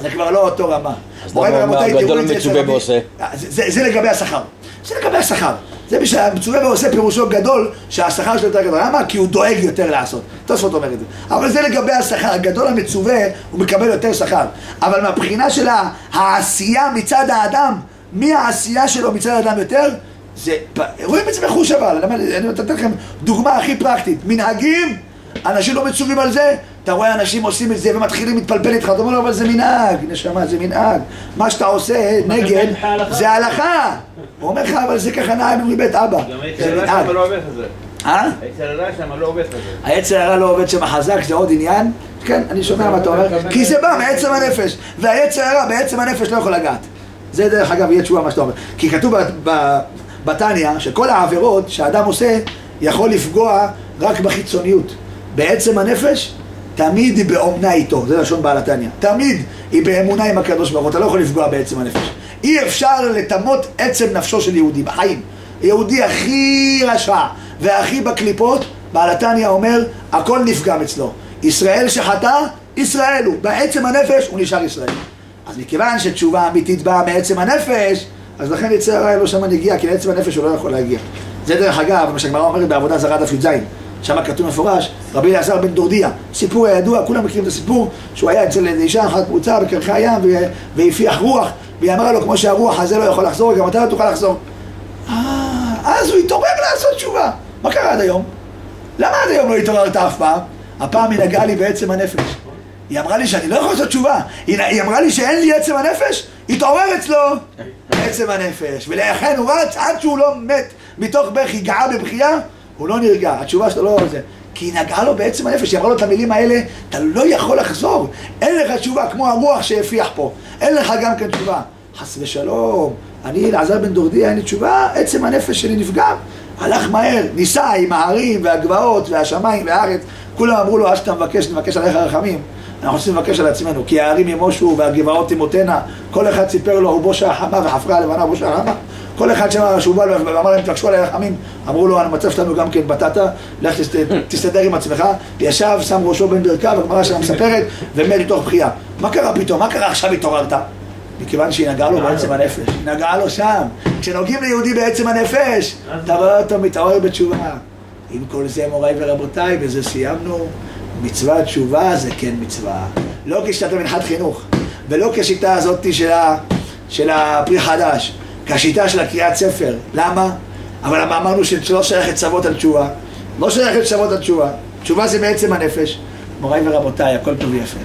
זה כבר לא אותו רמה. אז למה הגדול מצווה ועושה? זה לגבי השכר. זה לגבי השכר. זה מצווה ועושה פירושו גדול, שהשכר שלו יותר גדול. למה? כי הוא דואג יותר לעשות. תוספות אומר את זה. אבל זה לגבי השכר. הגדול המצווה, הוא מקבל יותר שכר. אבל מהבחינה של העשייה מצד האדם, מי העשייה שלו מצד האדם יותר? זה, רואים את זה בחוש אבל. אני נותן לכם דוגמה הכי פרקטית. מנהגים, אנשים לא מצווים על זה. אתה רואה אנשים עושים את זה ומתחילים להתפלפל איתך, אתה אומר לו, אבל זה מנהג, נשמה, זה מנהג. מה שאתה עושה נגד, זה הלכה. הוא אומר לך, אבל זה ככה נהג מבית אבא. גם היצר הרע שם לא עובד את זה. היצר הרע שם לא עובד את זה. היצר הרע לא עובד שם חזק, זה עוד עניין. כן, אני שומע מה אתה אומר. כי זה בא מעצם הנפש. והיצר הרע בעצם הנפש לא יכול לגעת. זה דרך אגב יהיה תשובה מה שאתה אומר. כי כתוב בתניא שכל העבירות שהאדם עושה יכול לפגוע רק בחיצוניות. בעצם הנפש תמיד היא באמונה איתו, זה לשון בעל התניא. תמיד היא באמונה עם הקדוש ברוך הוא, אתה לא יכול לפגוע בעצם הנפש. אי אפשר לטמות עצם נפשו של יהודי בחיים. יהודי הכי רשע והכי בקליפות, בעל התניא אומר, הכל נפגם אצלו. ישראל שחטא, ישראל הוא. בעצם הנפש הוא נשאר ישראל. אז מכיוון שתשובה אמיתית באה מעצם הנפש, אז לכן יצא הרע לא שם נגיע, כי לעצם הנפש הוא לא יכול להגיע. זה דרך אגב, מה שהגמרא אומרת בעבודה זרה דף י"ז. שם כתוב מפורש, רבי אלעזר בן דורדיה, סיפור הידוע, כולם מכירים את הסיפור, שהוא היה אצל אישה אחת קבוצה בקרחי הים והפיח רוח, והיא אמרה לו, כמו שהרוח הזה לא יכול לחזור, גם אתה לא תוכל לחזור. אז הוא התעורר לעשות תשובה. מה קרה עד היום? למה עד היום לא התעוררת אף פעם? הפעם היא נגעה לי בעצם הנפש. היא אמרה לי שאני לא יכול לעשות תשובה. היא אמרה לי שאין לי עצם הנפש, התעורר אצלו עצם הנפש. ולכן הוא רץ עד שהוא לא מת מתוך בכי, גאה בבכייה, הוא לא נרגע, התשובה שלו לא על זה. כי היא נגעה לו בעצם הנפש, היא אמרה לו את המילים האלה, אתה לא יכול לחזור. אין לך תשובה כמו הרוח שהפיח פה. אין לך גם כן תשובה. חס ושלום, אני אלעזר בן דורדיה, אין לי תשובה, עצם הנפש שלי נפגם. הלך מהר, ניסה עם ההרים והגבעות והשמיים והארץ. כולם אמרו לו, אז שאתה מבקש, נבקש עליך רחמים. אנחנו רוצים לבקש על עצמנו, כי הערים ימושו והגבעות תמותנה. כל אחד סיפר לו, בושה החמה וחפרה הלבנה, בושה החמה. כל אחד שם שהוא בא ואמר להם, תבקשו עלי רחמים, אמרו לו, המצב שלנו גם כן בטטה, לך תסתדר עם עצמך. ישב, שם ראשו בין ברכיו, הגמרא שלה מספרת, ומת מתוך בחייה. מה קרה פתאום? מה קרה עכשיו התעוררת? מכיוון שהיא נגעה לו בעצם הנפש, היא נגעה לו שם. כשנוגעים ליהודי בעצם הנפש, אתה רואה אותו מתעורר בתשובה. עם כל זה, מוריי ורבותיי, בזה סיימנו. מצווה תשובה זה כן מצווה. לא כשיטת המנחת חינוך, ולא כשיטה הזאת של הפרי חדש. כשיטה של הקריאת ספר. למה? אבל אמרנו שלא שייך לצוות על תשובה. לא שייך לצוות על תשובה. תשובה זה בעצם הנפש. מוריי ורבותיי, הכל טוב ויפה.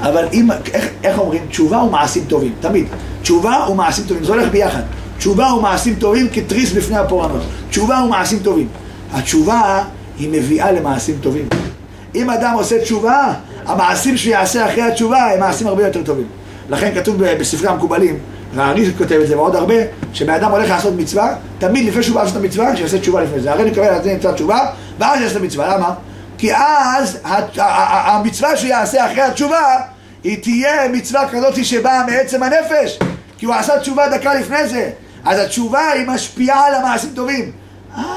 אבל איך אומרים? תשובה ומעשים טובים. תמיד. תשובה ומעשים טובים. זה הולך ביחד. תשובה ומעשים טובים כתריס בפני הפורענות. תשובה ומעשים טובים. התשובה היא מביאה למעשים טובים. אם אדם עושה תשובה, המעשים שהוא יעשה אחרי התשובה הם מעשים הרבה יותר טובים. לכן כתוב בספרי המקובלים, והארי כותב את זה ועוד הרבה, שבאדם הולך לעשות מצווה, תמיד לפני שהוא בא לעשות את המצווה, שיעשה תשובה לפני זה. הרי נקבל על זה נמצא תשובה, ואז יעשה את המצווה. למה? כי אז המצווה שהוא יעשה אחרי התשובה, היא תהיה מצווה כזאת שבאה מעצם הנפש, כי הוא עשה תשובה דקה לפני זה. אז התשובה היא משפיעה על המעשים טובים.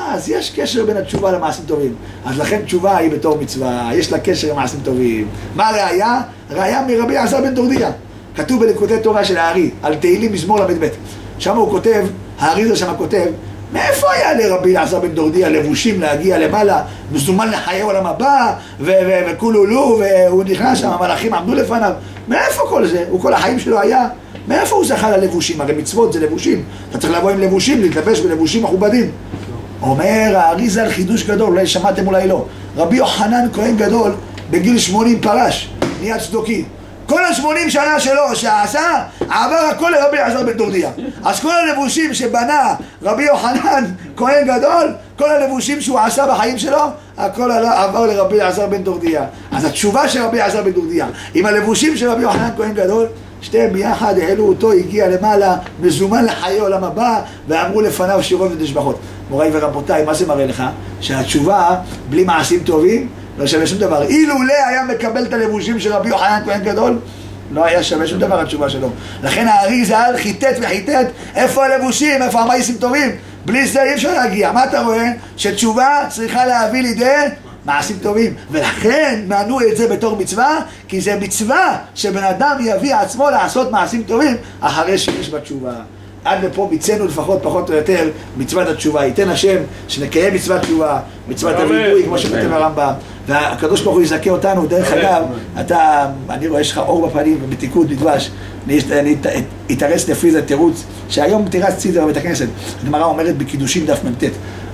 אז יש קשר בין התשובה למעשים טובים. אז לכן תשובה היא בתור מצווה, יש לה קשר עם מעשים טובים. מה הראיה? ראיה מרבי אלעזר בן דורדיה. כתוב בליקוטי תורה של הארי, על תהילים מזמור ל"ב. שם הוא כותב, הארי זה שם כותב, מאיפה היה לרבי אלעזר בן דורדיה לבושים להגיע למעלה, מזומן לחיי עולם הבא, וכולולו, והוא נכנס שם, המלאכים עמדו לפניו. מאיפה כל זה? הוא כל החיים שלו היה, מאיפה הוא זכה ללבושים? הרי מצוות זה לבושים. אתה צריך לבוא עם לבושים, להתלבש בלבושים מכובדים. אומר הארי זה על חידוש גדול, אולי שמעתם אולי לא. רבי יוחנן כהן גדול, בגיל 80 פרש, נהיה צדוקי. כל כל ה-80 שנה שלו שעשה, עבר הכל לרבי אלעזר בן דורדיה. אז כל הלבושים שבנה רבי יוחנן כהן גדול, כל הלבושים שהוא עשה בחיים שלו, הכל עבר לרבי אלעזר בן דורדיה. אז התשובה של רבי אלעזר בן דורדיה עם הלבושים של רבי יוחנן כהן גדול, שתיהם ביחד העלו אותו, הגיע למעלה, מזומן לחיי עולם הבא, ואמרו לפניו שירו ותשבחות. מוריי ורבותיי, מה זה מראה לך? שהתשובה בלי מעשים טובים לא שווה שום דבר. אילולא היה מקבל את הלבושים של רבי יוחנן כהן גדול, לא היה שווה שום דבר התשובה שלו. לכן הארי ז"ל חיטט וחיטט, איפה הלבושים, איפה המעשים טובים? בלי זה אי אפשר להגיע. מה אתה רואה? שתשובה צריכה להביא לידי מעשים טובים, ולכן מנו את זה בתור מצווה, כי זה מצווה שבן אדם יביא עצמו לעשות מעשים טובים אחרי שיש בתשובה. עד לפה ביצענו לפחות פחות או יותר מצוות התשובה. ייתן השם שנקיים מצוות תשובה, מצוות הווידוי, כמו שכותב הרמב"ם, והקדוש ברוך הוא יזכה אותנו. דרך אגב, אני רואה שלך אור בפנים ובתיקות בדבש. אני אתרס לפי זה תירוץ שהיום תירץ צידר בבית הכנסת. הגמרא אומרת בקידושין דף מ"ט,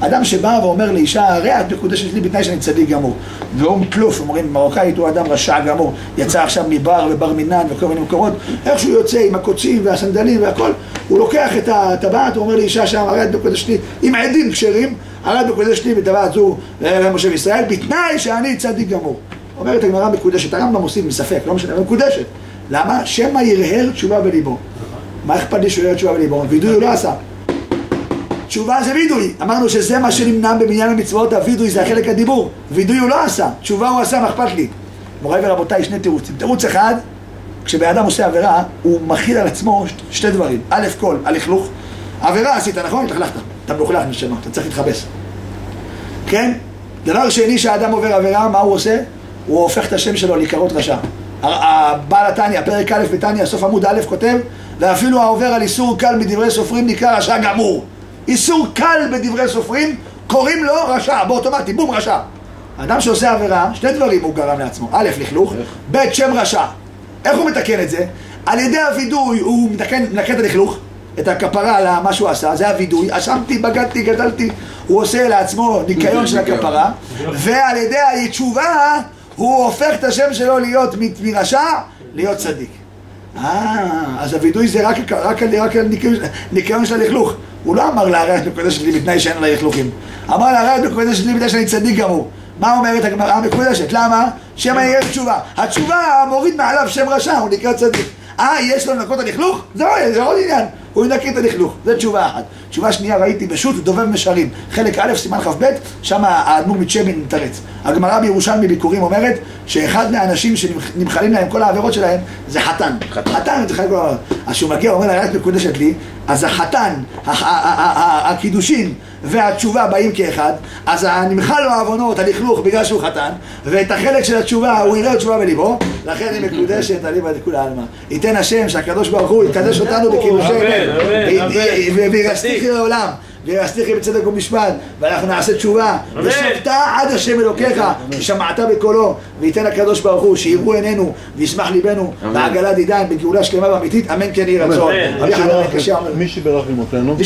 אדם שבא ואומר לאישה, הרי את מקודשת לי בתנאי שאני צדיק גמור, והוא פלוף, אומרים במרוקאית, הוא אדם רשע גמור, יצא עכשיו מבר ובר מינן וכל מיני מקומות, איך שהוא יוצא עם הקוצים והסנדלים והכל, הוא לוקח את הטבעת, הוא אומר לאישה שם, הרי את מקודשת לי, עם עדים כשרים, הרי את מקודשת לי בטבעת זו למשה וישראל, בתנאי שאני צדיק גמור. אומרת הגמרא מקודשת, הרמב"ם מוסיף מספק, לא משנה, מקודשת. למה? שמא ירהר תשובה בליבו. מה אכפת לי שהוא ירהר תשובה בליבו? וידוי הוא לא עשה. תשובה זה וידוי. אמרנו שזה מה שנמנע במניין המצוות, הוידוי זה החלק הדיבור. וידוי הוא לא עשה, תשובה הוא עשה, מה אכפת לי? מוריי ורבותיי, שני תירוצים. תירוץ אחד, כשבאדם עושה עבירה, הוא מכיל על עצמו שתי דברים. א' כל, הלכלוך. עבירה עשית, נכון? התלכלכת. אתה מלוכלך נשמה, אתה צריך להתחבס. כן? דבר שני, שהאדם עובר עבירה, מה הוא עושה? הוא הופך את השם שלו להיקרות רשע. הבעל התניא, פרק א' בתניא, סוף עמוד א' כותב, ואפילו העובר על איסור קל בדברי סופרים נקרא רשע גמור. איסור קל בדברי סופרים קוראים לו רשע, באוטומטי, בום רשע. אדם שעושה עבירה, שני דברים הוא גרם לעצמו. א', לכלוך, ב', שם רשע. איך הוא מתקן את זה? על ידי הווידוי הוא מנקה את הלכלוך, את הכפרה על מה שהוא עשה, זה הווידוי, אשמתי, בגדתי, גדלתי, הוא עושה לעצמו ניקיון של הכפרה, ועל ידי התשובה הוא הופך את השם שלו להיות מרשע להיות צדיק. אז הווידוי זה רק על ניקיון של הלכלוך. הוא לא אמר לה, הרי את מקודשת לי בתנאי שאין לה לכלוכים. אמר לה, הרי את מקודשת לי בתנאי שאני צדיק גמור. מה אומרת הגמרא המקודשת? למה? שמא יהיה תשובה. התשובה מוריד מעליו שם רשע, הוא נקרא צדיק. יש לו לנקות את הלכלוך? זה עוד עניין. הוא ינקה את הלכלוך, זו תשובה אחת. תשובה שנייה ראיתי בשו"ת דובב משרים, חלק א' סימן כ"ב, שם האדמו"ר מצ'מין מתרץ. הגמרא בירושלמי ביקורים אומרת שאחד מהאנשים שנמחלים להם כל העבירות שלהם זה חתן. חתן, אז שהוא מגיע ואומר לה, את מקודשת לי, אז החתן, הקידושין והתשובה באים כאחד, אז נמחל לו העוונות, הלכלוך בגלל שהוא חתן, ואת החלק של התשובה הוא יראה תשובה בליבו, לכן היא מקודשת אליבא דכולי עלמא. ייתן השם שהקדוש ברוך הוא יקדש אותנו בקידושי וירסתיכי לעולם, וירסתיכי בצדק ומשפט, ואנחנו נעשה תשובה, ושבת עד השם אלוקיך, ושמעת בקולו, וייתן הקדוש ברוך הוא שיראו עינינו וישמח ליבנו בעגלת עידן בגאולה שלמה ואמיתית, אמן כן יהי רצון. מי שברך למותנו